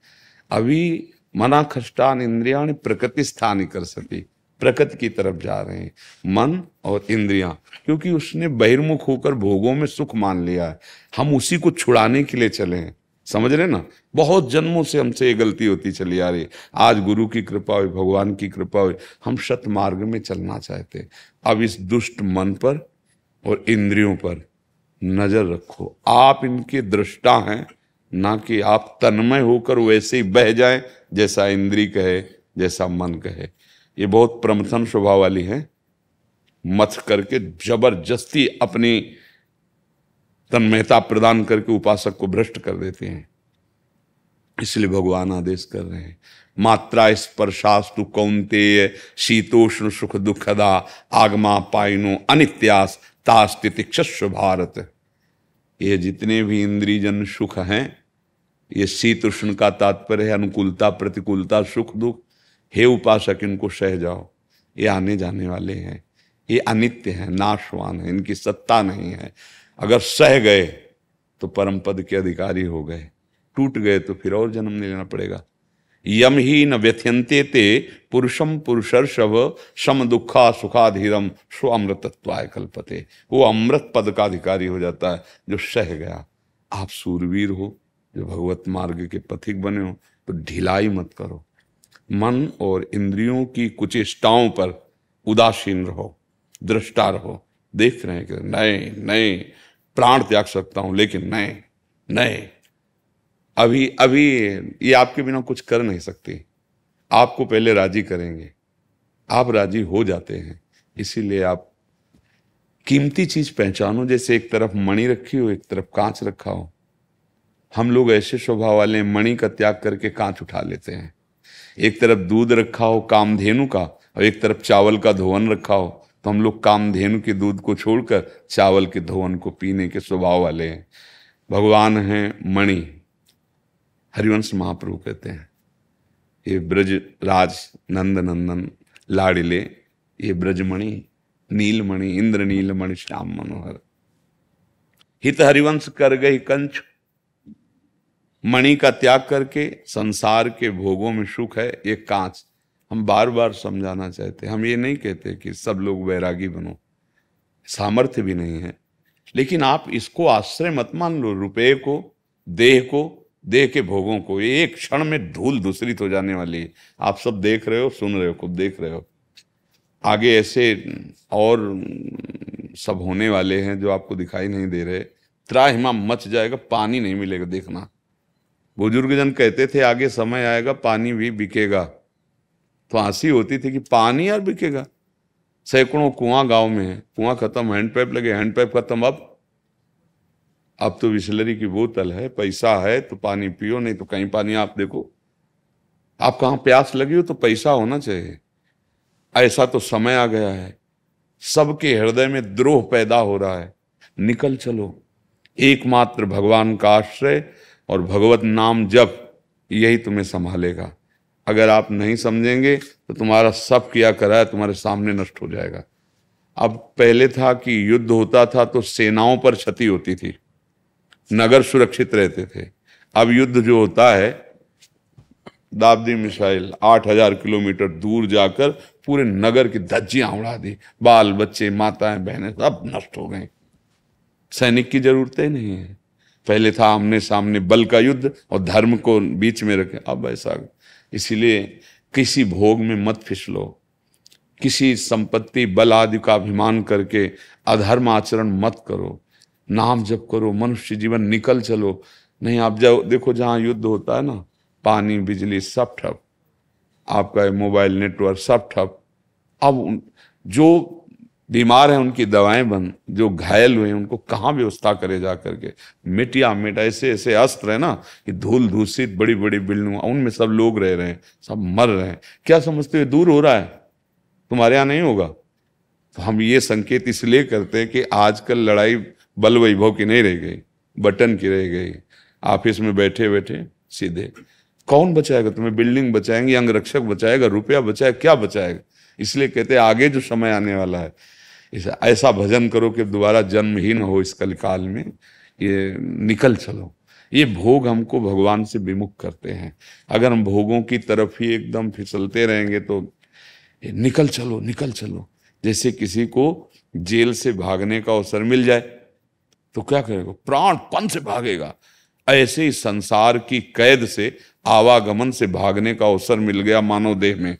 अभी मना खष्टान इंद्रियाण प्रकृति स्थान कर सकी, प्रकृति की तरफ जा रहे हैं मन और इंद्रियां, क्योंकि उसने बहिर्मुख होकर भोगों में सुख मान लिया है। हम उसी को छुड़ाने के लिए चले हैं, समझ रहे ना? बहुत जन्मों से हमसे ये गलती होती चली आ रही। आज गुरु की कृपा हुई, भगवान की कृपा हुई, हम सत मार्ग में चलना चाहते। अब इस दुष्ट मन पर और इंद्रियों पर नजर रखो। आप इनके दृष्टा हैं, ना कि आप तन्मय होकर वैसे ही बह जाएं जैसा इंद्री कहे, जैसा मन कहे। ये बहुत प्रमथन स्वभाव वाली है, मथ करके जबरदस्ती अपनी तन्मयता प्रदान करके उपासक को भ्रष्ट कर देते हैं। इसलिए भगवान आदेश कर रहे हैं, मात्रा स्पर्शास्तु कौन्तेय शीतोष्ण सुख दुखदा आगमा पाइनो अनित्यास तास्तितिक्षस्व भारत। ये जितने भी इंद्रियजन सुख हैं, ये शीत उष्ण का तात्पर्य है अनुकूलता प्रतिकूलता सुख दुख। हे उपासक, इनको सह जाओ, ये आने जाने वाले हैं, ये अनित्य हैं, नाशवान है, इनकी सत्ता नहीं है। अगर सह गए तो परम पद के अधिकारी हो गए, टूट गए तो फिर और जन्म लेना पड़ेगा। यम ही न व्यथ्यंते ते पुरुषम पुरुषर्षभ सम दुखा सुखाधीरम स्व अमृतत्वाय कल्पते। वो अमृत पद का अधिकारी हो जाता है जो सह गया। आप सूरवीर हो, जो भगवत मार्ग के पथिक बने हो, तो ढिलाई मत करो। मन और इंद्रियों की कुचेष्टाओं पर उदासीन रहो, दृष्टा रहो। देख रहे हैं कि नहीं नहीं, प्राण त्याग सकता हूं, लेकिन नहीं नहीं, अभी अभी ये आपके बिना कुछ कर नहीं सकती। आपको पहले राजी करेंगे, आप राजी हो जाते हैं। इसीलिए आप कीमती चीज पहचानो। जैसे एक तरफ मणि रखी हो, एक तरफ कांच रखा हो। हम लोग ऐसे स्वभाव वाले हैं, मणि का त्याग करके कांच उठा लेते हैं। एक तरफ दूध रखा हो कामधेनु का, और एक तरफ चावल का धोवन रखा हो, तो हम लोग कामधेनु के दूध को छोड़कर चावल के धोवन को पीने के स्वभाव वाले हैं। भगवान हैं मणि। हरिवंश महाप्रभु कहते हैं, ये ब्रज राज नंद नंदन लाडिले, ये ब्रजमणि नीलमणि इंद्र नीलमणि श्याम मनोहर। हित हरिवंश कर गई कंच। मणि का त्याग करके संसार के भोगों में सुख है, ये कांच। हम बार बार समझाना चाहते हैं, हम ये नहीं कहते कि सब लोग वैरागी बनो, सामर्थ्य भी नहीं है, लेकिन आप इसको आश्रय मत मान लो। रुपये को, देह को, देह के भोगों को, ये एक क्षण में धूल दूसरित हो जाने वाली है। आप सब देख रहे हो, सुन रहे हो, खुद देख रहे हो। आगे ऐसे और सब होने वाले हैं जो आपको दिखाई नहीं दे रहे। त्राहिमा मच जाएगा, पानी नहीं मिलेगा। देखना, बुजुर्गजन कहते थे आगे समय आएगा पानी भी बिकेगा, तो हंसी होती थी कि पानी यार बिकेगा। सैकड़ों कुआं गांव में है, कुआं खत्म, हैंडपैप लगे, हैंडपैप खत्म। अब तो बिसलरी की बोतल है, पैसा है तो पानी पियो, नहीं तो कहीं पानी आप देखो। आप कहाँ प्यास लगी हो तो पैसा होना चाहिए। ऐसा तो समय आ गया है, सबके हृदय में द्रोह पैदा हो रहा है। निकल चलो, एकमात्र भगवान का आश्रय और भगवत नाम जप, यही तुम्हें संभालेगा। अगर आप नहीं समझेंगे तो तुम्हारा सब किया करा तुम्हारे सामने नष्ट हो जाएगा। अब पहले था कि युद्ध होता था तो सेनाओं पर क्षति होती थी, नगर सुरक्षित रहते थे। अब युद्ध जो होता है, दाबदी मिसाइल 8000 किलोमीटर दूर जाकर पूरे नगर की धज्जियां उड़ा दी, बाल बच्चे माताएं बहनें सब नष्ट हो गए। सैनिक की जरूरत ही नहीं है। पहले था आमने सामने बल का युद्ध और धर्म को बीच में रखे, अब ऐसा। इसीलिए किसी भोग में मत फिसलो, किसी संपत्ति बल आदि का अभिमान करके अधर्म आचरण मत करो। नाम जप करो, मनुष्य जीवन निकल चलो। नहीं, आप जाओ देखो जहां युद्ध होता है ना, पानी बिजली सब ठप, आपका मोबाइल नेटवर्क सब ठप। अब जो बीमार हैं उनकी दवाएं बंद, जो घायल हुए उनको कहाँ व्यवस्था करे जा करके। मिटिया मिट ऐसे ऐसे अस्त्र है ना कि धूल धूसित बड़ी बड़ी बिल्डिंग, उनमें सब लोग रह रहे हैं, सब मर रहे हैं। क्या समझते हो दूर हो रहा है? तुम्हारे यहाँ नहीं होगा। तो हम ये संकेत इसलिए करते हैं कि आजकल लड़ाई बल वैभव की नहीं रह गई, बटन की रह गई। ऑफिस में बैठे बैठे सीधे कौन बचाएगा तुम्हें? बिल्डिंग बचाएंगे, अंगरक्षक बचाएगा, रुपया बचाएगा, क्या बचाएगा? इसलिए कहते हैं आगे जो समय आने वाला है, ऐसा भजन करो कि दोबारा जन्म ही न हो इस कलिकाल में। ये निकल चलो। ये भोग हमको भगवान से विमुख करते हैं। अगर हम भोगों की तरफ ही एकदम फिसलते रहेंगे तो निकल चलो निकल चलो। जैसे किसी को जेल से भागने का अवसर मिल जाए तो क्या करेगा? प्राणपण से भागेगा। ऐसे ही संसार की कैद से, आवागमन से भागने का अवसर मिल गया मानव देह में।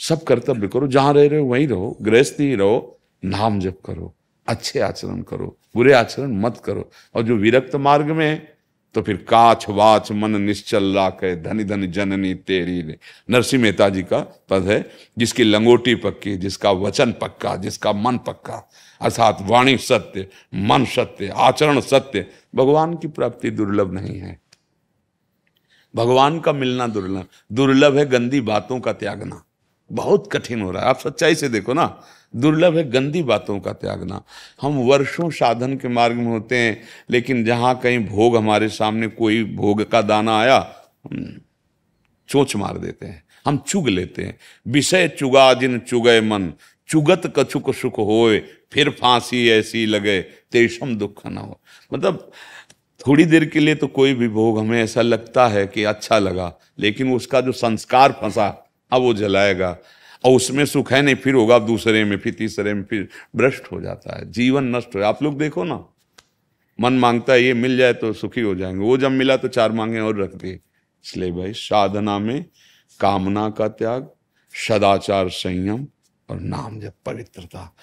सब कर्तव्य करो, जहां रह रहे हो वहीं रहो, गृहस्थी ही रहो, नाम जप करो, अच्छे आचरण करो, बुरे आचरण मत करो। और जो विरक्त मार्ग में है तो फिर काछ वाच मन निश्चल राखे, धनी धनी जननी तेरी। नरसिंह मेहता जी का पद है, जिसकी लंगोटी पक्की, जिसका वचन पक्का, जिसका मन पक्का, अर्थात वाणी सत्य, मन सत्य, आचरण सत्य, भगवान की प्राप्ति दुर्लभ नहीं है। भगवान का मिलना दुर्लभ, दुर्लभ है गंदी बातों का त्यागना, बहुत कठिन हो रहा है। आप सच्चाई से देखो ना, दुर्लभ है गंदी बातों का त्यागना। हम वर्षों साधन के मार्ग में होते हैं, लेकिन जहां कहीं भोग हमारे सामने कोई भोग का दाना आया, हम चोंच मार देते हैं, हम चुग लेते हैं। विषय चुगा जिन चुगय मन, चुगत कछुक सुख होए, फिर फांसी ऐसी लगे तेषम दुख न हो। मतलब थोड़ी देर के लिए तो कोई भी भोग हमें ऐसा लगता है कि अच्छा लगा, लेकिन उसका जो संस्कार फंसा अब वो जलाएगा, और उसमें सुख है नहीं, फिर होगा दूसरे में, फिर तीसरे में, फिर भ्रष्ट हो जाता है, जीवन नष्ट हो। आप लोग देखो ना, मन मांगता है ये मिल जाए तो सुखी हो जाएंगे, वो जब मिला तो 4 मांगे और रख दिए। इसलिए भाई साधना में कामना का त्याग, सदाचार, संयम और नाम जप, पवित्रता।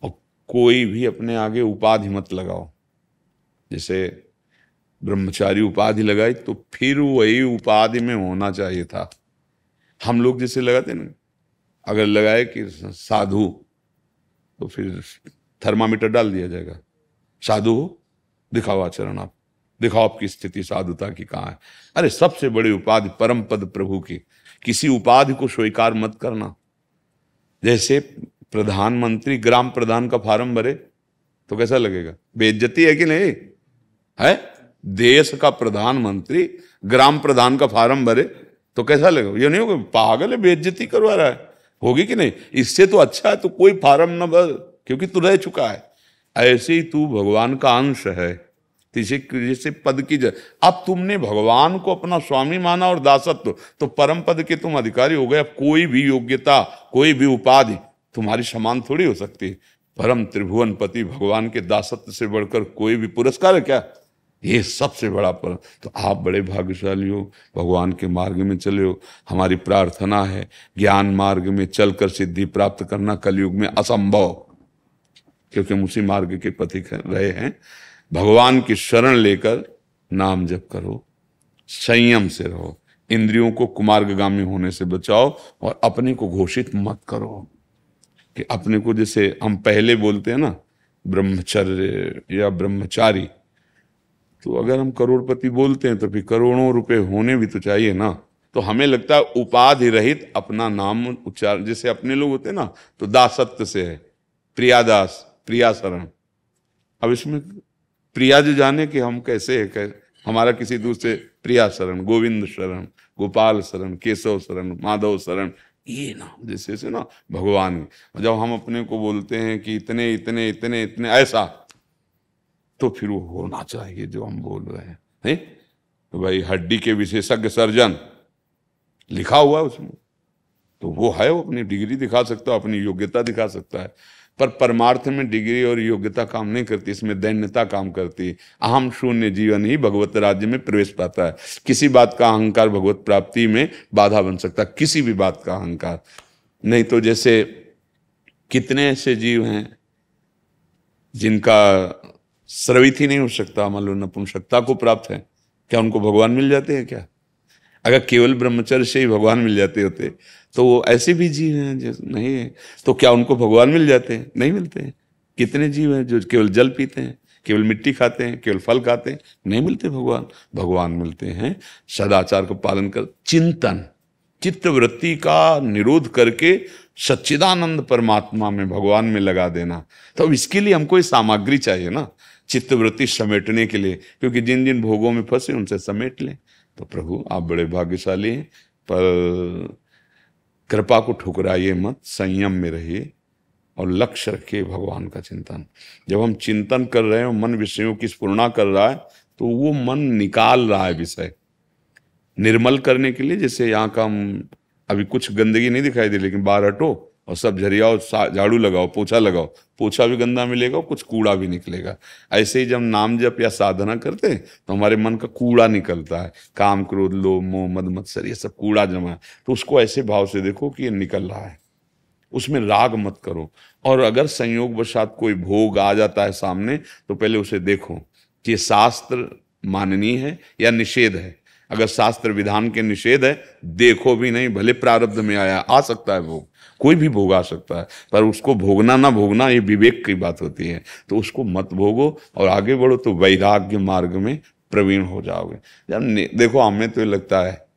और कोई भी अपने आगे उपाधि मत लगाओ। जैसे ब्रह्मचारी उपाधि लगाई तो फिर वही उपाधि में होना चाहिए था। हम लोग जैसे लगाते ना, अगर लगाए कि साधु, तो फिर थर्मामीटर डाल दिया जाएगा, साधु हो, दिखाओ आचरण, आप दिखाओ आपकी स्थिति साधुता की कहाँ है। अरे सबसे बड़ी उपाधि परम पद प्रभु की, किसी उपाधि को स्वीकार मत करना। जैसे प्रधानमंत्री ग्राम प्रधान का फार्म भरे तो कैसा लगेगा? बेइज्जती है कि नहीं है? देश का प्रधानमंत्री ग्राम प्रधान का फार्म भरे तो कैसा लगेगा? ये नहीं होगा पागल है, बेइज्जती करवा रहा है, होगी कि नहीं? इससे तो अच्छा है तो कोई फार्म न भर, क्योंकि तू रह चुका है। ऐसे ही तू भगवान का अंश है, जैसे पद की अब तुमने भगवान को अपना स्वामी माना और दासत्व, तो परम पद के तुम अधिकारी हो गए। अब कोई भी योग्यता, कोई भी उपाधि तुम्हारी समान थोड़ी हो सकती। परम त्रिभुवन पति भगवान के दासत्व से बढ़कर कोई भी पुरस्कार है क्या? ये सबसे बड़ा पर। तो आप बड़े भाग्यशाली हो, भगवान के मार्ग में चले हो। हमारी प्रार्थना है ज्ञान मार्ग में चलकर सिद्धि प्राप्त करना कलयुग में असंभव, क्योंकि हम उसी मार्ग के पथिक रहे हैं। भगवान की शरण लेकर नाम जप करो, संयम से रहो, इंद्रियों को कुमार्गगामी होने से बचाओ और अपने को घोषित मत करो कि अपने को, जैसे हम पहले बोलते हैं ना ब्रह्मचर्य या ब्रह्मचारी, तो अगर हम करोड़पति बोलते हैं तो फिर करोड़ों रुपए होने भी तो चाहिए ना। तो हमें लगता है उपाधि रहित अपना नाम उच्चारण, जैसे अपने लोग होते हैं ना तो दासत्व से है, प्रियादास, प्रिया शरण। अब इसमें प्रिया जो जाने कि हम कैसे है, हमारा किसी दूसरे प्रिया शरण, गोविंद शरण, गोपाल शरण, केशव शरण, माधव शरण, ये ना जैसे से ना भगवान। जब हम अपने को बोलते हैं कि इतने इतने इतने इतने ऐसा, तो फिर वो होना चाहिए जो हम बोल रहे हैं। तो भाई हड्डी के विशेषज्ञ सर्जन लिखा हुआ है उसमें, तो वो है, वो अपनी डिग्री दिखा सकता है, अपनी योग्यता दिखा सकता है। पर परमार्थ में डिग्री और योग्यता काम नहीं करती, इसमें दैन्यता काम करती है। अहम शून्य जीवन ही भगवत राज्य में प्रवेश पाता है। किसी बात का अहंकार भगवत प्राप्ति में बाधा बन सकता है, किसी भी बात का अहंकार नहीं। तो जैसे कितने ऐसे जीव हैं जिनका स्रवित ही नहीं हो सकता, मान लो नपुंसकता को प्राप्त है, क्या उनको भगवान मिल जाते हैं क्या? अगर केवल ब्रह्मचर्य से ही भगवान मिल जाते होते तो वो ऐसे भी जीव हैं जो नहीं है, तो क्या उनको भगवान मिल जाते हैं? नहीं मिलते हैं। कितने जीव हैं जो केवल जल पीते हैं, केवल मिट्टी खाते हैं, केवल फल खाते हैं, नहीं मिलते भगवान। भगवान मिलते हैं सदाचार का पालन कर, चिंतन, चित्तवृत्ति का निरोध करके सच्चिदानंद परमात्मा में, भगवान में लगा देना। तो इसके लिए हमको ये सामग्री चाहिए ना, चित्तवृत्ति समेटने के लिए, क्योंकि जिन जिन भोगों में फंसे उनसे समेट लें। तो प्रभु आप बड़े भाग्यशाली हैं, पर कृपा को ठुकराइए मत, संयम में रहिए और लक्ष्य रखिए भगवान का चिंतन। जब हम चिंतन कर रहे हैं, मन विषयों की स्फुरना कर रहा है, तो वो मन निकाल रहा है विषय निर्मल करने के लिए। जैसे यहाँ का हम अभी कुछ गंदगी नहीं दिखाई दे, लेकिन बाहर हटो और सब झरियाओ, झाड़ू लगाओ, पोछा लगाओ, पोछा भी गंदा मिलेगा, कुछ कूड़ा भी निकलेगा। ऐसे ही जब नाम जप या साधना करते हैं तो हमारे मन का कूड़ा निकलता है, काम क्रोध लोभ मोह मद मत्सर, ये सब कूड़ा जमा है। तो उसको ऐसे भाव से देखो कि ये निकल रहा है, उसमें राग मत करो। और अगर संयोग वशात कोई भोग आ जाता है सामने, तो पहले उसे देखो कि ये शास्त्र माननीय है या निषेध है। अगर शास्त्र विधान के निषेध है, देखो भी नहीं, भले प्रारब्ध में आया, आ सकता है भोग, कोई भी भोग आ सकता है, पर उसको भोगना ना भोगना ये विवेक की बात होती है। तो उसको मत भोगो और आगे बढ़ो। तो वैराग्य मार्ग में प्रवीण हो जाओगे। जब देखो हमें तो लगता है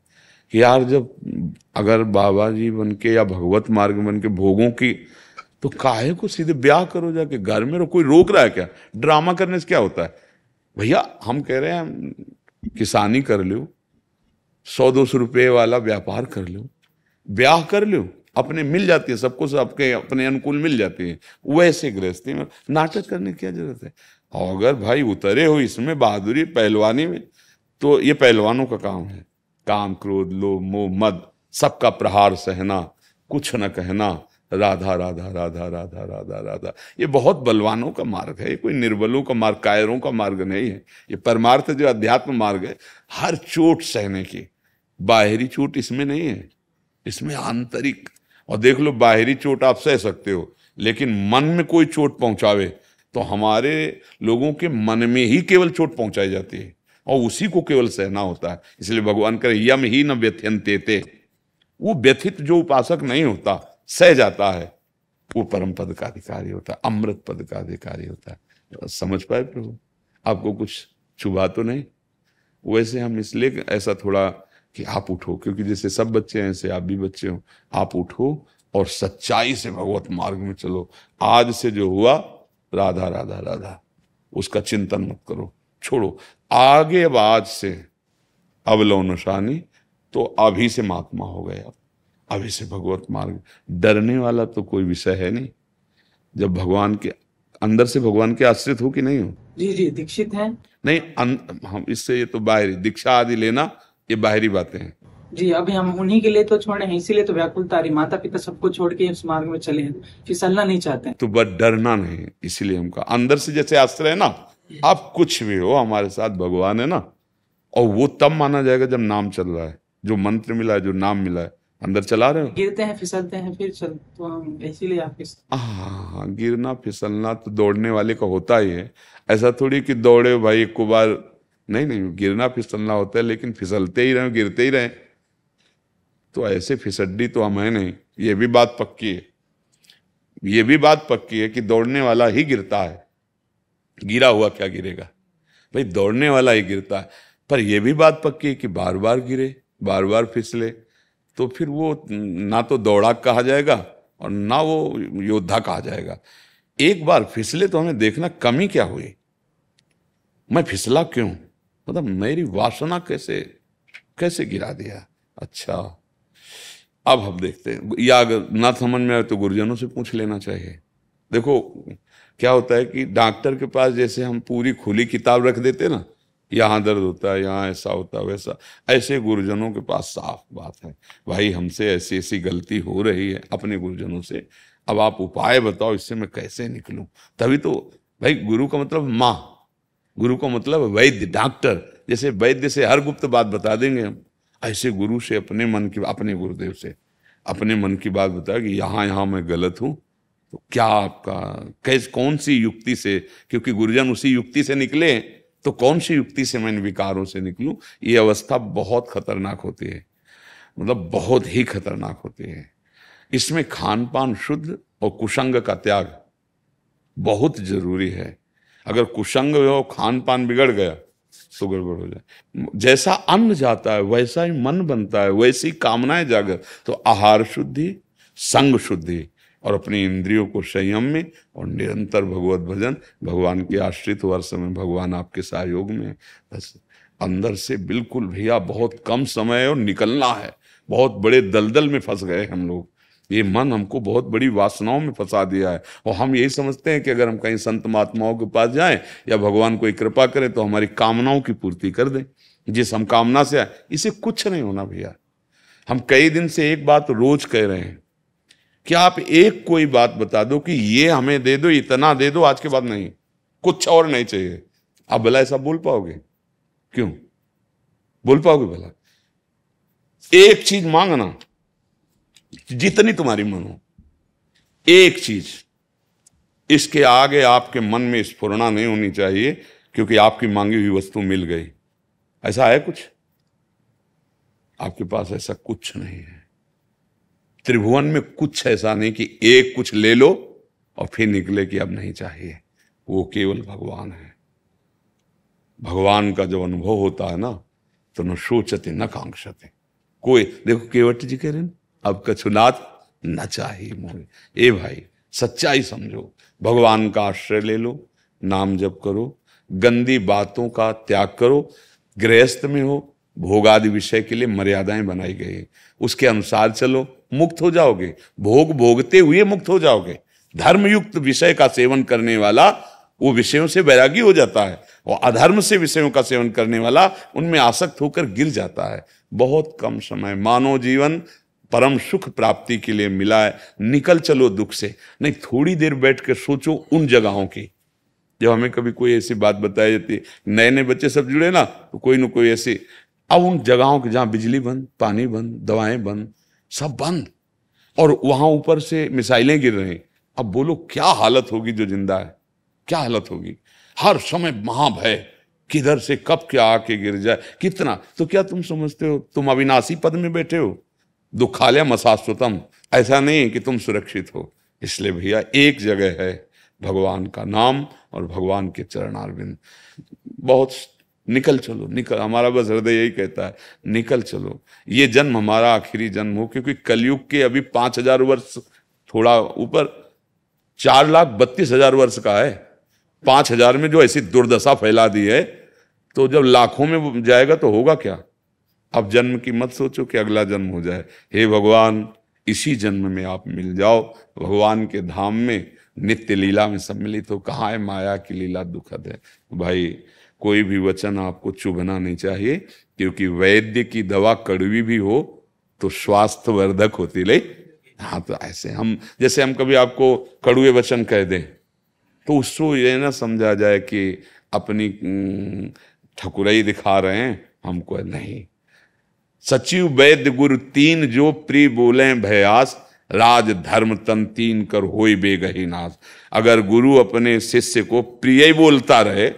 कि यार जब अगर बाबा जी बन के या भगवत मार्ग बन के भोगों की, तो काहे को सीधे ब्याह करो जाके, घर में रहो, कोई रोक रहा है क्या? ड्रामा करने से क्या होता है भैया? हम कह रहे हैं किसानी कर लो, 100-200 रुपये वाला व्यापार कर लो, ब्याह कर लो, अपने मिल जाती है सबको, सबके अपने अनुकूल मिल जाती है। वैसे गृहस्थी में नाटक करने की क्या जरूरत है? और अगर भाई उतरे हो इसमें बहादुरी पहलवानी में, तो ये पहलवानों का काम है। काम क्रोध लोभ मोह मद सबका प्रहार सहना, कुछ न कहना, राधा राधा राधा राधा राधा राधा, ये बहुत बलवानों का मार्ग है, ये कोई निर्बलों का मार्ग, कायरों का मार्ग नहीं है। ये परमार्थ जो अध्यात्म मार्ग है, हर चोट सहने की। बाहरी चोट इसमें नहीं है, इसमें आंतरिक। और देख लो, बाहरी चोट आप सह सकते हो, लेकिन मन में कोई चोट पहुंचावे तो हमारे लोगों के मन में ही केवल चोट पहुंचाई जाती है, और उसी को केवल सहना होता है। इसलिए भगवान करे यम ही न व्यथ्यन्ते, वो व्यथित जो उपासक नहीं होता, सह जाता है, वो परम पद का अधिकारी होता है, अमृत पद का अधिकारी होता है। समझ पाए प्रभु? आपको कुछ चुभा तो नहीं? वैसे हम इसलिए ऐसा थोड़ा कि आप उठो, क्योंकि जैसे सब बच्चे हैं ऐसे आप भी बच्चे हो, आप उठो और सच्चाई से भगवत मार्ग में चलो। आज से जो हुआ राधा राधा राधा, उसका चिंतन मत करो, छोड़ो। आगे अब आज से अवलौ नशानी, तो अभी से महात्मा हो गए, अभी से भगवत मार्ग। डरने वाला तो कोई विषय है नहीं, जब भगवान के अंदर से भगवान के आश्रित हो कि नहीं हो। जी जी, दीक्षित हैं। नहीं हम इससे, ये तो बाहरी दीक्षा आदि लेना, ये बाहरी बातें हैं जी। अभी हम उन्हीं के लिए तो छोड़े हैं, इसीलिए तो व्याकुलता आ रही, माता पिता सबको छोड़ के इस मार्ग में चले हैं, फिसलना नहीं चाहते हैं। तो बस डरना नहीं, इसीलिए हम कहा अंदर से जैसे आश्रय है ना, आप कुछ भी हो हमारे साथ भगवान है ना। और वो तब माना जाएगा जब नाम चल रहा है, जो मंत्र मिला है, जो नाम मिला है, अंदर चला रहे हो। गिरते हैं फिसलते हैं फिर चल, तो हम इसीलिए आपके हाँ, गिरना फिसलना तो दौड़ने वाले का होता ही है। ऐसा थोड़ी कि दौड़े भाई एक बार, नहीं नहीं, गिरना फिसलना होता है, लेकिन फिसलते ही रहे, गिरते ही रहे। तो ऐसे फिसड्डी तो हम है नहीं, ये भी बात पक्की है। ये भी बात पक्की है कि दौड़ने वाला ही गिरता है, गिरा हुआ क्या गिरेगा भाई, दौड़ने वाला ही गिरता है। पर यह भी बात पक्की है कि बार बार गिरे, बार बार फिसले, तो फिर वो ना तो दौड़ाक कहा जाएगा और ना वो योद्धा कहा जाएगा। एक बार फिसले तो हमें देखना कमी क्या हुई, मैं फिसला क्यों, मतलब मेरी वासना कैसे कैसे गिरा दिया। अच्छा, अब हम देखते हैं, या अगर ना समझ में आए तो गुरुजनों से पूछ लेना चाहिए। देखो क्या होता है कि डॉक्टर के पास जैसे हम पूरी खुली किताब रख देते ना, यहाँ दर्द होता है, यहाँ ऐसा होता है, वैसा, ऐसे गुरुजनों के पास साफ बात है, भाई हमसे ऐसी ऐसी गलती हो रही है, अपने गुरुजनों से, अब आप उपाय बताओ, इससे मैं कैसे निकलूं। तभी तो भाई गुरु का मतलब माँ, गुरु का मतलब वैद्य, डॉक्टर। जैसे वैद्य से हर गुप्त बात बता देंगे हम, ऐसे गुरु से अपने मन की, अपने गुरुदेव से अपने मन की बात बताया कि यहाँ यहाँ मैं गलत हूँ, तो क्या आपका कैसे, कौन सी युक्ति से, क्योंकि गुरुजन उसी युक्ति से निकले, तो कौन सी युक्ति से मैं इन विकारों से निकलूं। ये अवस्था बहुत खतरनाक होती है, मतलब बहुत ही खतरनाक होती है। इसमें खान पान शुद्ध और कुसंग का त्याग बहुत जरूरी है। अगर कुसंग हो, खान पान बिगड़ गया तो गड़बड़ हो जाए। जैसा अन्न जाता है वैसा ही मन बनता है, वैसी कामनाएं जागर। तो आहार शुद्धि, संग शुद्धि, और अपनी इंद्रियों को संयम में, और निरंतर भगवत भजन, भगवान के आश्रित वर्ष में भगवान आपके सहयोग में। बस अंदर से बिल्कुल भैया बहुत कम समय है और निकलना है। बहुत बड़े दलदल में फंस गए हम लोग, ये मन हमको बहुत बड़ी वासनाओं में फंसा दिया है। और हम यही समझते हैं कि अगर हम कहीं संत महात्माओं के पास जाएं या भगवान कोई कृपा करे तो हमारी कामनाओं की पूर्ति कर दें, जिस हम कामना से आए। इसे कुछ नहीं होना भैया। हम कई दिन से एक बात रोज कह रहे हैं कि आप एक कोई बात बता दो कि ये हमें दे दो, इतना दे दो, आज के बाद नहीं, कुछ और नहीं चाहिए। आप भला ऐसा बोल पाओगे? क्यों बोल पाओगे भला? एक चीज मांगना, जितनी तुम्हारी मन हो, एक चीज। इसके आगे आपके मन में स्फुरना नहीं होनी चाहिए, क्योंकि आपकी मांगी हुई वस्तु मिल गई। ऐसा है कुछ? आपके पास ऐसा कुछ नहीं है। त्रिभुवन में कुछ ऐसा नहीं कि एक कुछ ले लो और फिर निकले कि अब नहीं चाहिए। वो केवल भगवान है। भगवान का जब अनुभव होता है ना तो न शोचते न कांक्षते। कोई देखो केवट जी कह रहे हैं, अब कछुनाथ न चाहिए मोहे। ए भाई सच्चाई समझो, भगवान का आश्रय ले लो, नाम जप करो, गंदी बातों का त्याग करो। गृहस्थ में हो, भोगादि विषय के लिए मर्यादाएं बनाई गई है, उसके अनुसार चलो, मुक्त हो जाओगे। भोग भोगते हुए मुक्त हो जाओगे। धर्मयुक्त विषय का सेवन करने वाला वो विषयों से वैरागी हो जाता है, और अधर्म से विषयों का सेवन करने वाला उनमें आसक्त होकर गिर जाता है। बहुत कम समय मानव जीवन परम सुख प्राप्ति के लिए मिला है, निकल चलो दुख से। नहीं, थोड़ी देर बैठ कर सोचो उन जगहों की। जब हमें कभी कोई ऐसी बात बताई जाती है, नए नए बच्चे सब जुड़े ना, तो कोई न कोई ऐसी, अब उन जगहों की जहां बिजली बंद, पानी बंद, दवाएं बंद, सब बंद, और वहां ऊपर से मिसाइलें गिर रही। अब बोलो क्या हालत होगी जो जिंदा है, क्या हालत होगी। हर समय महाभय, किधर से कब क्या आके गिर जाए, कितना। तो क्या तुम समझते हो तुम अविनाशी पद में बैठे हो? दुखालय मसाश्वतम, ऐसा नहीं है कि तुम सुरक्षित हो। इसलिए भैया एक जगह है, भगवान का नाम और भगवान के चरणारविंद। बहुत निकल चलो, निकल, हमारा बस हृदय यही कहता है निकल चलो। ये जन्म हमारा आखिरी जन्म हो, क्योंकि कलयुग के अभी 5000 वर्ष थोड़ा ऊपर 4,32,000 वर्ष का है। 5000 में जो ऐसी दुर्दशा फैला दी है, तो जब लाखों में जाएगा तो होगा क्या। अब जन्म की मत सोचो कि अगला जन्म हो जाए। हे भगवान, इसी जन्म में आप मिल जाओ भगवान के धाम में, नित्य लीला में सम्मिलित हो। कहाँ है माया की लीला दुखद है। भाई कोई भी वचन आपको चुभना नहीं चाहिए, क्योंकि वैद्य की दवा कड़वी भी हो तो स्वास्थ्य वर्धक होती ले। हाँ, तो ऐसे हम, जैसे हम कभी आपको कड़वे वचन कह दें तो उसको ये ना समझा जाए कि अपनी ठकुराई दिखा रहे हैं हमको, नहीं। सचिव वैद्य गुरु तीन जो प्रिय बोले भयास, राज धर्म तन तीन कर होई बेगही नाश। अगर गुरु अपने शिष्य को प्रिय ही बोलता रहे,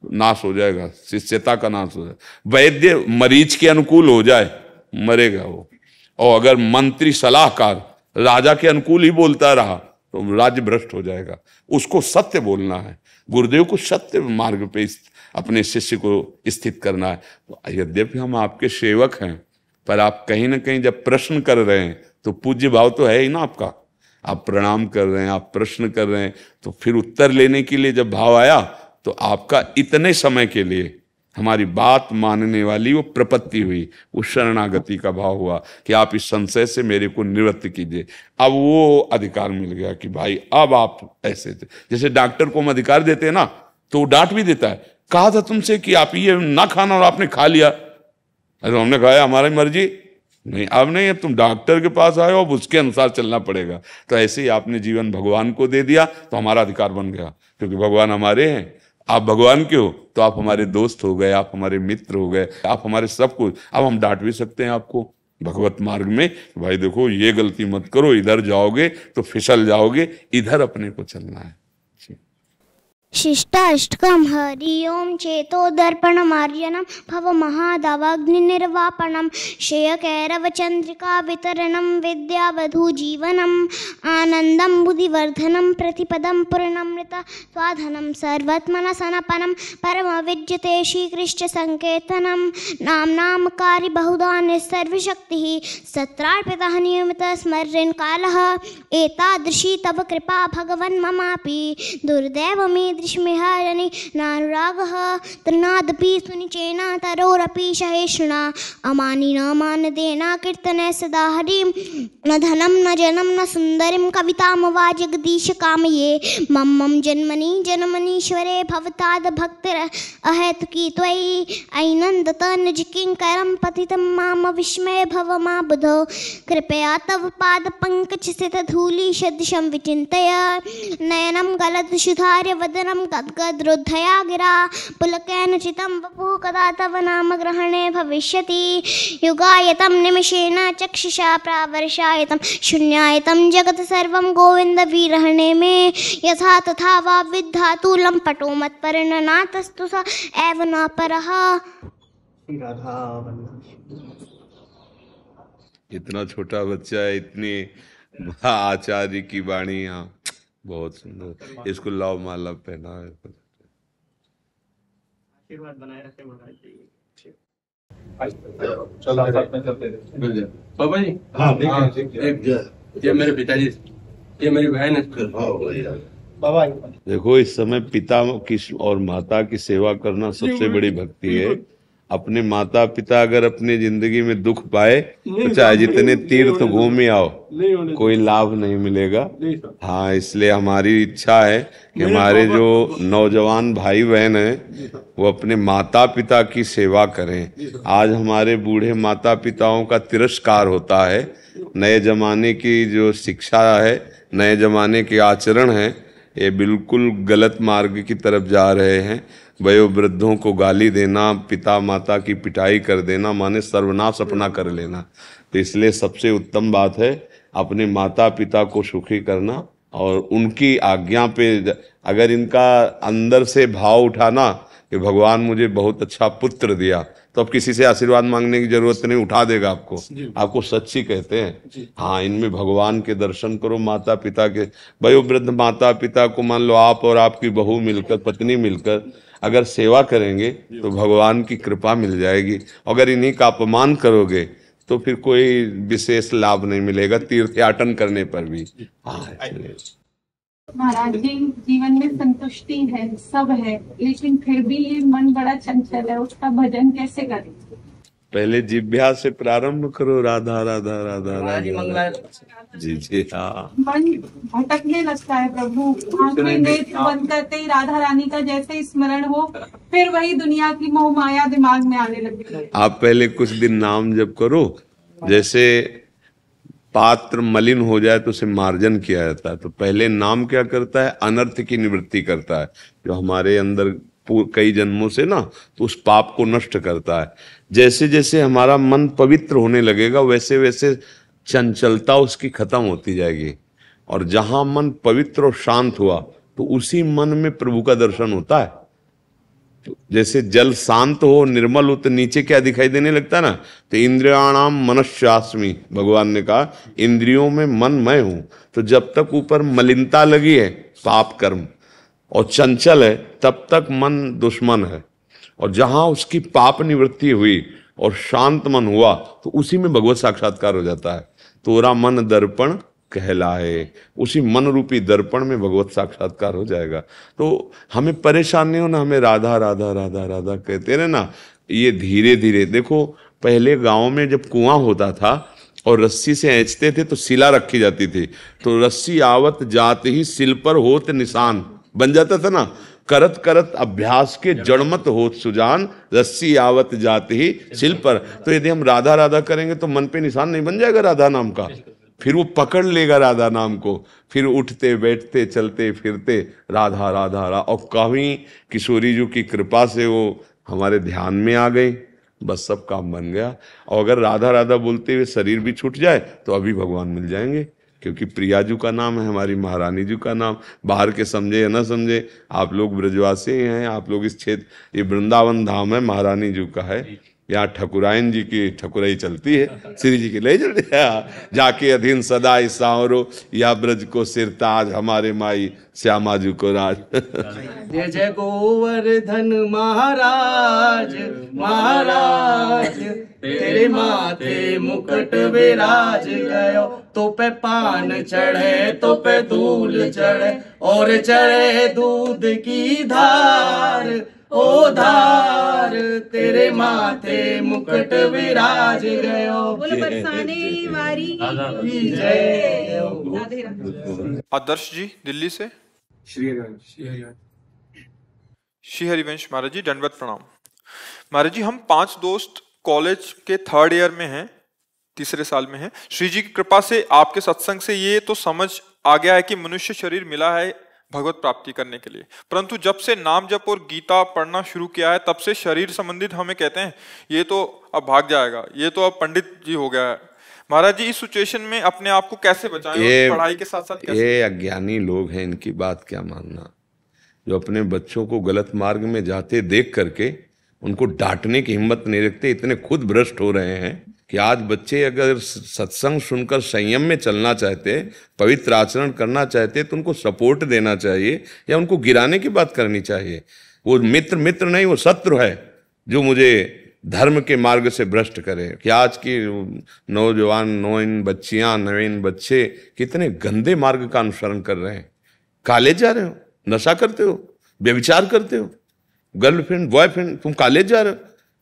नाश हो जाएगा, शिष्यता का नाश हो जाएगा। वैद्य मरीज के अनुकूल हो जाए, मरेगा वो। और अगर मंत्री सलाहकार राजा के अनुकूल ही बोलता रहा तो राज्य भ्रष्ट हो जाएगा। उसको सत्य बोलना है, गुरुदेव को सत्य मार्ग पे अपने शिष्य को स्थित करना है। तो यद्यपि हम आपके सेवक हैं, पर आप कहीं ना कहीं जब प्रश्न कर रहे हैं तो पूज्य भाव तो है ही ना आपका। आप प्रणाम कर रहे हैं, आप प्रश्न कर रहे हैं, तो फिर उत्तर लेने के लिए जब भाव आया तो आपका इतने समय के लिए हमारी बात मानने वाली वो प्रपत्ति हुई, वो शरणागति का भाव हुआ कि आप इस संशय से मेरे को निवृत्त कीजिए। अब वो अधिकार मिल गया कि भाई अब आप ऐसे थे। जैसे डॉक्टर को हम अधिकार देते हैं ना, तो वो डांट भी देता है, कहा था तुमसे कि आप ये ना खाना और आपने खा लिया। अरे हमने कहा हमारी मर्जी नहीं, अब नहीं, अब तुम डॉक्टर के पास आए हो, अब उसके अनुसार चलना पड़ेगा। तो ऐसे ही आपने जीवन भगवान को दे दिया तो हमारा अधिकार बन गया, क्योंकि भगवान हमारे हैं, आप भगवान के हो, तो आप हमारे दोस्त हो गए, आप हमारे मित्र हो गए, आप हमारे सब कुछ। अब हम डांट भी सकते हैं आपको भगवत मार्ग में, भाई देखो ये गलती मत करो, इधर जाओगे तो फिसल जाओगे, इधर अपने को चलना है। शिष्टाष्टकम हरि ओम चेतो दर्पण मार्जनम भव महादावाग्नि निर्वापणम श्रेय कैरव चंद्रिका वितरणम विद्यावधू जीवनम आनंदम बुद्धिवर्धनम प्रतिपदम पूर्णमृत स्वाधनम सर्वत्मन सनपनम परम विद्यते श्रीकृष्ण संकेतनम नाम कार्य बहुधा निस्सर्वशक्ति सत्रार्पितः नियमित स्मरण कालः एतादृशी तव कृपा भगवन् ममापि दुर्दैव मे दृश्मिहारनि नानुरागः तन्नादपि सुनिचेन तरोरपि सहिष्णुना अमानि न मानदेना कीर्तने सदा हरिं न धनं न जनं न सुन्दरीं कवितां वा जगदीश कामये मम जन्मनि जन्मनीश्वरे भवताद् भक्तिर अहेतुकी त्वयि ऐनन्दत निज किङ्करं पतितं माम विस्मय भव मा बुधो कृपया तव पाद पंकज स्थित धूलि सदृशं विचिन्तय नयनं गलदशुधार्य वदनं गद्गद्रुद्धया गिरा पुलकेन चितं वपुः कदा तव नाम ग्रहणे भविष्यति युगायतं निमिषेण चक्षुषा प्रावर्षायतं शून्यायतं जगत् सर्वं गोविन्द विरहणे मे यथा तथा वा विद्धातु लम्पटो मत्परिणनातस्तु स एव न परः। इतना छोटा बच्चा है, इतनी आचार्य की वाणी, यहाँ बहुत सुंदर। इसको लाव माला पहना है। आशीर्वाद बनाए रखे महाराज जी। बाबा जी, हाँ, ये मेरे पिताजी, ये मेरी बहन है। बाबा देखो, इस समय पिता की और माता की सेवा करना सबसे बड़ी भक्ति है। अपने माता पिता अगर अपनी जिंदगी में दुख पाए तो चाहे जितने तीर्थ घूम आओ, कोई लाभ नहीं मिलेगा। हाँ, इसलिए हमारी इच्छा है कि हमारे जो नौजवान भाई बहन हैं वो अपने माता पिता की सेवा करें। आज हमारे बूढ़े माता पिताओं का तिरस्कार होता है। नए जमाने की जो शिक्षा है, नए जमाने के आचरण है, ये बिल्कुल गलत मार्ग की तरफ जा रहे हैं। वयोवृद्धों को गाली देना, पिता माता की पिटाई कर देना, माने सर्वनाश अपना कर लेना। तो इसलिए सबसे उत्तम बात है अपने माता पिता को सुखी करना और उनकी आज्ञा पे अगर इनका अंदर से भाव उठाना कि भगवान मुझे बहुत अच्छा पुत्र दिया, तो अब किसी से आशीर्वाद मांगने की जरूरत नहीं, उठा देगा आपको। आपको सच्ची कहते हैं। हाँ, इनमें भगवान के दर्शन करो। माता पिता के, वयोवृद्ध माता पिता को मान लो आप और आपकी बहू मिलकर, पत्नी मिलकर अगर सेवा करेंगे तो भगवान की कृपा मिल जाएगी। अगर इन्हीं का अपमान करोगे तो फिर कोई विशेष लाभ नहीं मिलेगा तीर्थयाटन करने पर भी। हाँ, महाराज जी, जीवन में संतुष्टि है, सब है, लेकिन फिर भी ये मन बड़ा चंचल है, उसका भजन कैसे करें? पहले जिह्वा से प्रारंभ करो, राधा राधा राधा राधा। जी जी, हाँ। मन भटकने लगता है प्रभु, आंखें नेत्र बंद करते ही राधा रानी का जैसे स्मरण हो, फिर वही दुनिया की मोह माया दिमाग में आने लगती है। आप पहले कुछ दिन नाम जप करो। जैसे पात्र मलिन हो जाए तो उसे मार्जन किया जाता है, तो पहले नाम क्या करता है, अनर्थ की निवृत्ति करता है, जो हमारे अंदर कई जन्मों से ना, तो उस पाप को नष्ट करता है। जैसे जैसे हमारा मन पवित्र होने लगेगा वैसे वैसे चंचलता उसकी खत्म होती जाएगी। और जहां मन पवित्र और शांत हुआ तो उसी मन में प्रभु का दर्शन होता है। जैसे जल शांत हो, निर्मल हो, तो नीचे क्या दिखाई देने लगता है ना, तो इंद्रियाणाम मनस्यास्मि, भगवान ने कहा इंद्रियों में मन मैं हूं। तो जब तक ऊपर मलिनता लगी है, पाप कर्म और चंचल है, तब तक मन दुश्मन है। और जहां उसकी पाप निवृत्ति हुई और शांत मन हुआ तो उसी में भगवत साक्षात्कार हो जाता है। तोरा मन दर्पण कहलाए, उसी मन रूपी दर्पण में भगवत साक्षात्कार हो जाएगा। तो हमें परेशान नहीं होना, हमें राधा राधा राधा राधा कहते रहे ना। ये धीरे धीरे देखो, पहले गांव में जब कुआं होता था और रस्सी से ऐंचते थे तो शिला रखी जाती थी, तो रस्सी आवत जात ही सिल पर होत निशान बन जाता था ना। करत करत अभ्यास के जड़मत होत सुजान, रस्सी आवत जात ही सिल पर। तो यदि हम राधा राधा करेंगे तो मन पे निशान नहीं बन जाएगा राधा नाम का, फिर वो पकड़ लेगा राधा नाम को, फिर उठते बैठते चलते फिरते राधा राधा राधा। और कहीं किशोरी जी की कृपा से वो हमारे ध्यान में आ गई, बस सब काम बन गया। और अगर राधा राधा बोलते हुए शरीर भी छूट जाए तो अभी भगवान मिल जाएंगे, क्योंकि प्रिया जी का नाम है, हमारी महारानी जी का नाम। बाहर के समझे या ना समझे, आप लोग ब्रजवासी हैं, आप लोग इस क्षेत्र, ये वृंदावन धाम है, महारानी जी का है। यहाँ ठकुराइन जी की ठकुराई चलती है, श्री जी की ले चलती है। जाके अधीन सदा सांवरो, या ब्रज को सिरताज, हमारे माई श्यामा जी को राज। जय जय गोवर्धन महाराज, महाराज तेरे माथे मुकुट विराज गयो, तो पे पान चढ़े तो पे धूल चढ़े, और चढ़े दूध की धार, ओ धार तेरे माथे मुकुट विराज गयो। बरसाने वारी जय। आदर्श जी दिल्ली से। श्री हरिवंश महाराज जी, दंडवत प्रणाम। महाराज जी, हम 5 दोस्त कॉलेज के 3rd ईयर में हैं, तीसरे साल में हैं। श्री जी की कृपा से, आपके सत्संग से ये तो समझ आ गया है कि मनुष्य शरीर मिला है भगवत प्राप्ति करने के लिए, परंतु जब से नाम जप और गीता पढ़ना शुरू किया है तब से शरीर संबंधित हमें कहते हैं ये तो अब भाग जाएगा, ये तो अब पंडित जी हो गया है। महाराज जी, इस सिचुएशन में अपने आप को कैसे बचाएं, पढ़ाई के साथ साथ कैसे? ये अज्ञानी लोग हैं, इनकी बात क्या मानना, जो अपने बच्चों को गलत मार्ग में जाते देख करके उनको डांटने की हिम्मत नहीं रखते, इतने खुद भ्रष्ट हो रहे हैं कि आज बच्चे अगर सत्संग सुनकर संयम में चलना चाहते, पवित्र आचरण करना चाहते, तो उनको सपोर्ट देना चाहिए या उनको गिराने की बात करनी चाहिए। वो मित्र मित्र नहीं, वो शत्रु है जो मुझे धर्म के मार्ग से भ्रष्ट करे। कि आज की नौजवान, नौइन बच्चियां, नवीन बच्चे कितने गंदे मार्ग का अनुसरण कर रहे हैं। कॉलेज जा रहे हो, नशा करते हो, व्यभिचार करते हो, गर्लफ्रेंड बॉयफ्रेंड, तुम कॉलेज जा रहे हो,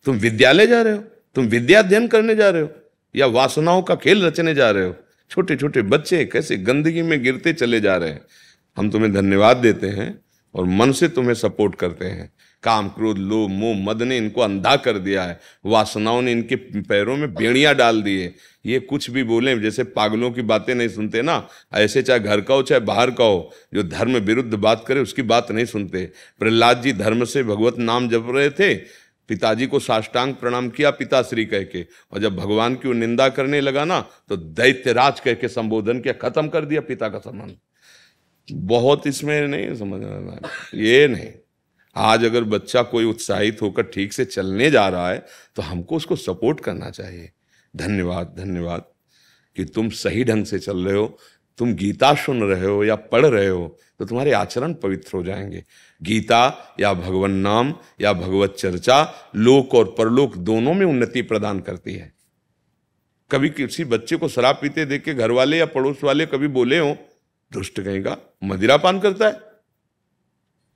तुम विद्यालय जा रहे हो, तुम विद्या अध्ययन करने जा रहे हो, या वासनाओं का खेल रचने जा रहे हो। छोटे छोटे बच्चे कैसे गंदगी में गिरते चले जा रहे हैं। हम तुम्हें धन्यवाद देते हैं और मन से तुम्हें सपोर्ट करते हैं। काम, क्रोध, लोभ, मोह, मद ने इनको अंधा कर दिया है। वासनाओं ने इनके पैरों में बेड़ियां डाल दी है। ये कुछ भी बोले, जैसे पागलों की बातें नहीं सुनते ना, ऐसे चाहे घर का हो चाहे बाहर का हो, जो धर्म विरुद्ध बात करे उसकी बात नहीं सुनते। प्रहलाद जी धर्म से भगवत नाम जप रहे थे, पिताजी को साष्टांग प्रणाम किया पिताश्री कह के, और जब भगवान की वो निंदा करने लगा ना तो दैत्यराज कह के संबोधन किया, खत्म कर दिया पिता का सम्मान। बहुत इसमें नहीं समझ रहा, ये नहीं। आज अगर बच्चा कोई उत्साहित होकर ठीक से चलने जा रहा है तो हमको उसको सपोर्ट करना चाहिए। धन्यवाद, धन्यवाद कि तुम सही ढंग से चल रहे हो। तुम गीता सुन रहे हो या पढ़ रहे हो तो तुम्हारे आचरण पवित्र हो जाएंगे। गीता या भगवान नाम या भगवत चर्चा लोक और परलोक दोनों में उन्नति प्रदान करती है। कभी किसी बच्चे को शराब पीते देख के घर वाले या पड़ोस वाले कभी बोले हो, दुष्ट कहेगा मदिरा पान करता है,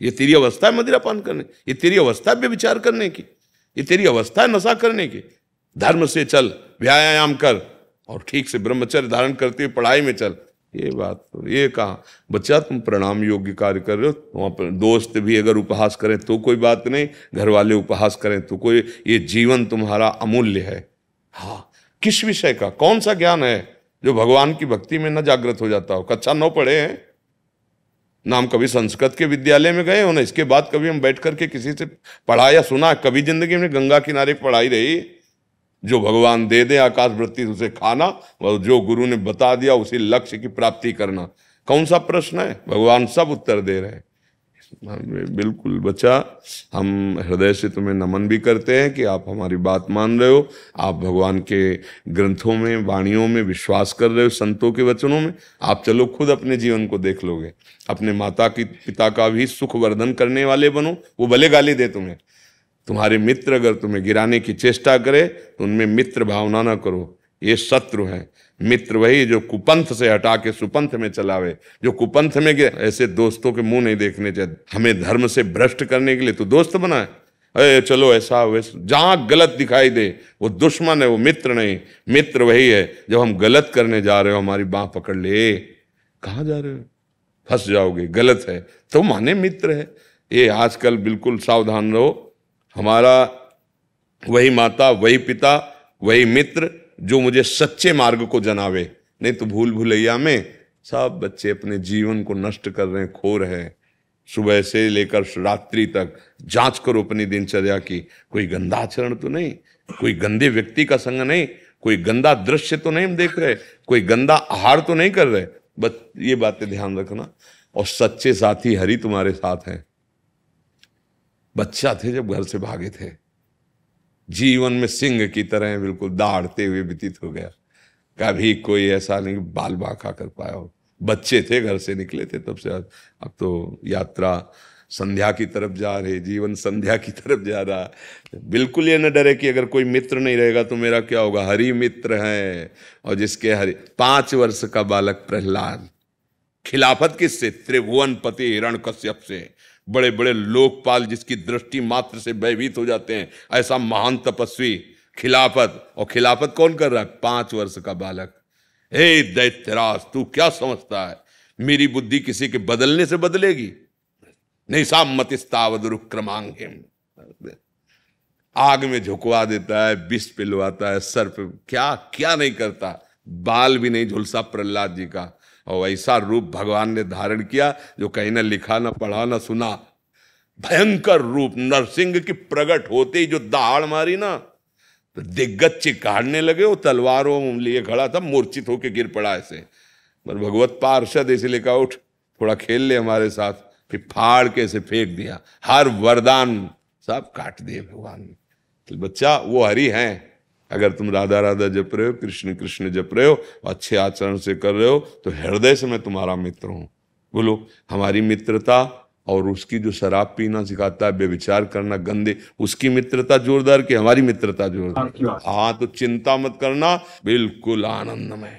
ये तेरी अवस्था है मदिरा पान करने, ये तेरी अवस्था है व्यभिचार करने की, ये तेरी अवस्था है नशा करने की। धर्म से चल, व्यायाम कर और ठीक से ब्रह्मचर्य धारण करते हुए पढ़ाई में चल। ये बात तो ये कहा, बच्चा तुम प्रणाम योग्य कार्य कर रहे हो। वहाँ पर दोस्त भी अगर उपहास करें तो कोई बात नहीं, घर वाले उपहास करें तो कोई, ये जीवन तुम्हारा अमूल्य है। हाँ, किस विषय का कौन सा ज्ञान है जो भगवान की भक्ति में न जागृत हो जाता हो? कक्षा 9 पढ़े हैं ना, हम कभी संस्कृत के विद्यालय में गए हो ना, इसके बाद कभी हम बैठ करके किसी से पढ़ा या सुना? कभी जिंदगी में गंगा किनारे पढ़ाई रही? जो भगवान दे दे आकाश वृत्ति उसे खाना, और जो गुरु ने बता दिया उसी लक्ष्य की प्राप्ति करना। कौन सा प्रश्न है? भगवान सब उत्तर दे रहे हैं। बिल्कुल बच्चा, हम हृदय से तुम्हें नमन भी करते हैं कि आप हमारी बात मान रहे हो, आप भगवान के ग्रंथों में, वाणियों में विश्वास कर रहे हो, संतों के वचनों में। आप चलो खुद अपने जीवन को देख लोगे, अपने माता की पिता का भी सुख वर्धन करने वाले बनो। वो भले गाली दे तुम्हें, तुम्हारे मित्र अगर तुम्हें गिराने की चेष्टा करे तो उनमें मित्र भावना ना करो, ये शत्रु है। मित्र वही जो कुपंथ से हटा के सुपंथ में चलावे, जो कुपंथ में गए। ऐसे दोस्तों के मुंह नहीं देखने चाहिए। हमें धर्म से भ्रष्ट करने के लिए तो दोस्त बनाए, अरे चलो ऐसा वैसा, जहां गलत दिखाई दे वो दुश्मन है, वो मित्र नहीं। मित्र वही है जब हम गलत करने जा रहे हो हमारी बाह पकड़ ले, कहाँ जा रहे हो, फंस जाओगे, गलत है तो माने मित्र है। ये आजकल बिल्कुल सावधान रहो। हमारा वही माता, वही पिता, वही मित्र जो मुझे सच्चे मार्ग को जनावे। नहीं तो भूल भुलैया में सब बच्चे अपने जीवन को नष्ट कर रहे हैं, खो रहे हैं। सुबह से लेकर रात्रि तक जांच करो अपनी दिनचर्या की, कोई गंदा आचरण तो नहीं, कोई गंदे व्यक्ति का संग नहीं, कोई गंदा दृश्य तो नहीं हम देख रहे, कोई गंदा आहार तो नहीं कर रहे। बस ये बातें ध्यान रखना। और सच्चे साथी हरि तुम्हारे साथ हैं। बच्चा थे जब घर से भागे थे, जीवन में सिंह की तरह बिल्कुल दहाड़ते हुए व्यतीत हो गया। कभी कोई ऐसा नहीं बाल बांका कर पाया हो। बच्चे थे, घर से निकले थे तब से अब तो यात्रा संध्या की तरफ जा रही, जीवन संध्या की तरफ जा रहा। बिल्कुल ये न डरे कि अगर कोई मित्र नहीं रहेगा तो मेरा क्या होगा। हरि मित्र है। और जिसके हरि 5 वर्ष का बालक प्रहलाद, खिलाफत किससे? त्रिभुवन पति हिरण्यकश्यप से। बड़े बड़े लोकपाल जिसकी दृष्टि मात्र से भयभीत हो जाते हैं, ऐसा महान तपस्वी खिलाफत। और खिलाफत कौन कर रहा है? 5 वर्ष का बालक। हे दैत्यराज, तू क्या समझता है मेरी बुद्धि किसी के बदलने से बदलेगी? नहीं, सामतिस्तावदुरुक्रमांगिम। आग में झुकवा देता है, विष पिलवाता है, सर पे क्या क्या नहीं करता। बाल भी नहीं झुलसा प्रहलाद जी का। और ऐसा रूप भगवान ने धारण किया जो कहीं ना लिखा, ना पढ़ा, ना सुना। भयंकर रूप। नरसिंह की प्रकट होते ही जो दहाड़ मारी ना तो दिग्गज चिकाड़ने लगे। वो तलवारों लिए खड़ा था, मूर्छित होके गिर पड़ा ऐसे। पर भगवत पार्षद इसलिए कहा उठ थोड़ा खेल ले हमारे साथ। फिर फाड़ के ऐसे फेंक दिया। हर वरदान सब काट दिए भगवान ने। तो बच्चा वो हरि हैं। अगर तुम राधा राधा जप रहे हो, कृष्ण कृष्ण जप रहे हो, अच्छे आचरण से कर रहे हो तो हृदय से मैं तुम्हारा मित्र हूं। बोलो, हमारी मित्रता और उसकी जो शराब पीना सिखाता है, व्यभिचार करना, गंदे, उसकी मित्रता जोरदार कि हमारी मित्रता जोरदार? हाँ, तो चिंता मत करना, बिल्कुल आनंदमय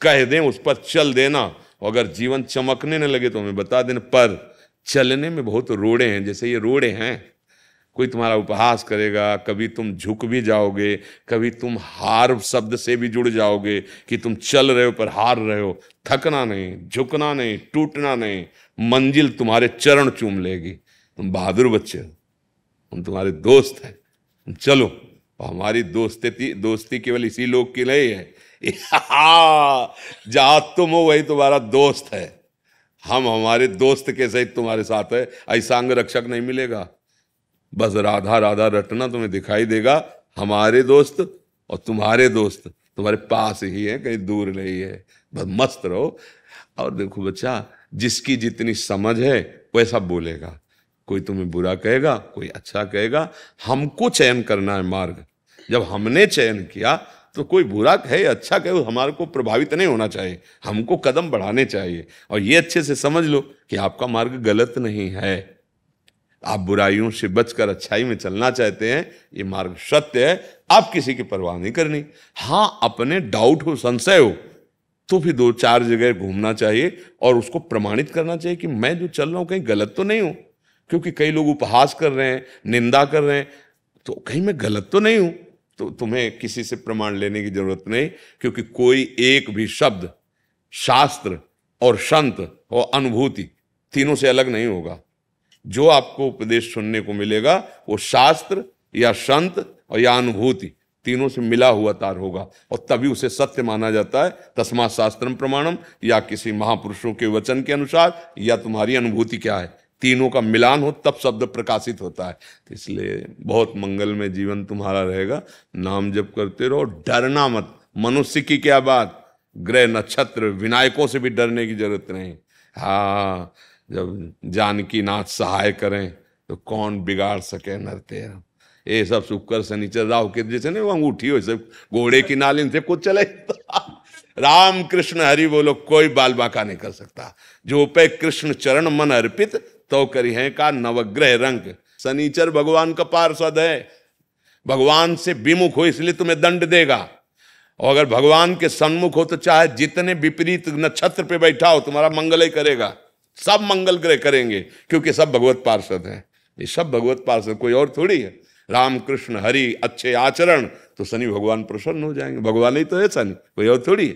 कह दें, उस पर चल देना। अगर जीवन चमकने न लगे तो हमें बता देना। पर चलने में बहुत रोड़े हैं, जैसे ये रोड़े हैं, कोई तुम्हारा उपहास करेगा, कभी तुम झुक भी जाओगे, कभी तुम हार शब्द से भी जुड़ जाओगे कि तुम चल रहे हो पर हार रहे हो। थकना नहीं, झुकना नहीं, टूटना नहीं, मंजिल तुम्हारे चरण चूम लेगी। तुम बहादुर बच्चे हो, हम तुम्हारे दोस्त हैं, तुम चलो। और हमारी दोस्ती केवल इसी लोग की नहीं है, जहां तुम हो वही तुम्हारा दोस्त है। हम हमारे दोस्त के सहित तुम्हारे साथ है, ऐसा अंग रक्षक नहीं मिलेगा। बस राधा राधा रटना तुम्हें दिखाई देगा। हमारे दोस्त और तुम्हारे दोस्त तुम्हारे पास ही है, कहीं दूर नहीं है। बस मस्त रहो। और देखो बच्चा, जिसकी जितनी समझ है वैसा बोलेगा। कोई तुम्हें बुरा कहेगा, कोई अच्छा कहेगा। हमको चयन करना है मार्ग। जब हमने चयन किया तो कोई बुरा कहे, अच्छा कहे, हमारे को प्रभावित नहीं होना चाहिए। हमको कदम बढ़ाने चाहिए। और ये अच्छे से समझ लो कि आपका मार्ग गलत नहीं है। आप बुराइयों से बचकर अच्छाई में चलना चाहते हैं, ये मार्ग सत्य है। आप किसी की परवाह नहीं करनी। हाँ, अपने डाउट हो, संशय हो, तो फिर 2-4 जगह घूमना चाहिए और उसको प्रमाणित करना चाहिए कि मैं जो चल रहा हूं कहीं गलत तो नहीं हूं। क्योंकि कई लोग उपहास कर रहे हैं, निंदा कर रहे हैं, तो कहीं मैं गलत तो नहीं हूं। तो तुम्हें किसी से प्रमाण लेने की जरूरत नहीं, क्योंकि कोई एक भी शब्द शास्त्र और संत और अनुभूति तीनों से अलग नहीं होगा। जो आपको उपदेश सुनने को मिलेगा वो शास्त्र या संत और या अनुभूति तीनों से मिला हुआ तार होगा, और तभी उसे सत्य माना जाता है। तस्मात् शास्त्रम प्रमाणम, या किसी महापुरुषों के वचन के अनुसार, या तुम्हारी अनुभूति क्या है, तीनों का मिलान हो तब शब्द प्रकाशित होता है। तो इसलिए बहुत मंगलमय जीवन तुम्हारा रहेगा। नाम जप करते रहो, डरना मत। मनुष्य की क्या बात, ग्रह नक्षत्र विनायकों से भी डरने की जरूरत नहीं। हाँ, जब जानकी नाथ सहाय करें तो कौन बिगाड़ सके नरते। ये सब शुक्र शनिचर राहु के जैसे नहीं, वो अंगूठी हो सब घोड़े की नालिन से कुछ चले। राम कृष्ण हरि बोलो, कोई बाल बांका नहीं कर सकता। जो पे कृष्ण चरण मन अर्पित, तो करी है का नवग्रह रंग। शनिचर भगवान का पार्षद है, भगवान से विमुख हो इसलिए तुम्हें दंड देगा। और अगर भगवान के सन्मुख हो तो चाहे जितने विपरीत नक्षत्र पे बैठा हो, तुम्हारा मंगल ही करेगा। सब मंगल ग्रह करेंगे, क्योंकि सब भगवत पार्षद हैं। ये सब भगवत पार्षद, कोई और थोड़ी है। राम कृष्ण हरि अच्छे आचरण तो शनि भगवान प्रसन्न हो जाएंगे। भगवान ही तो है शनि, कोई और थोड़ी है।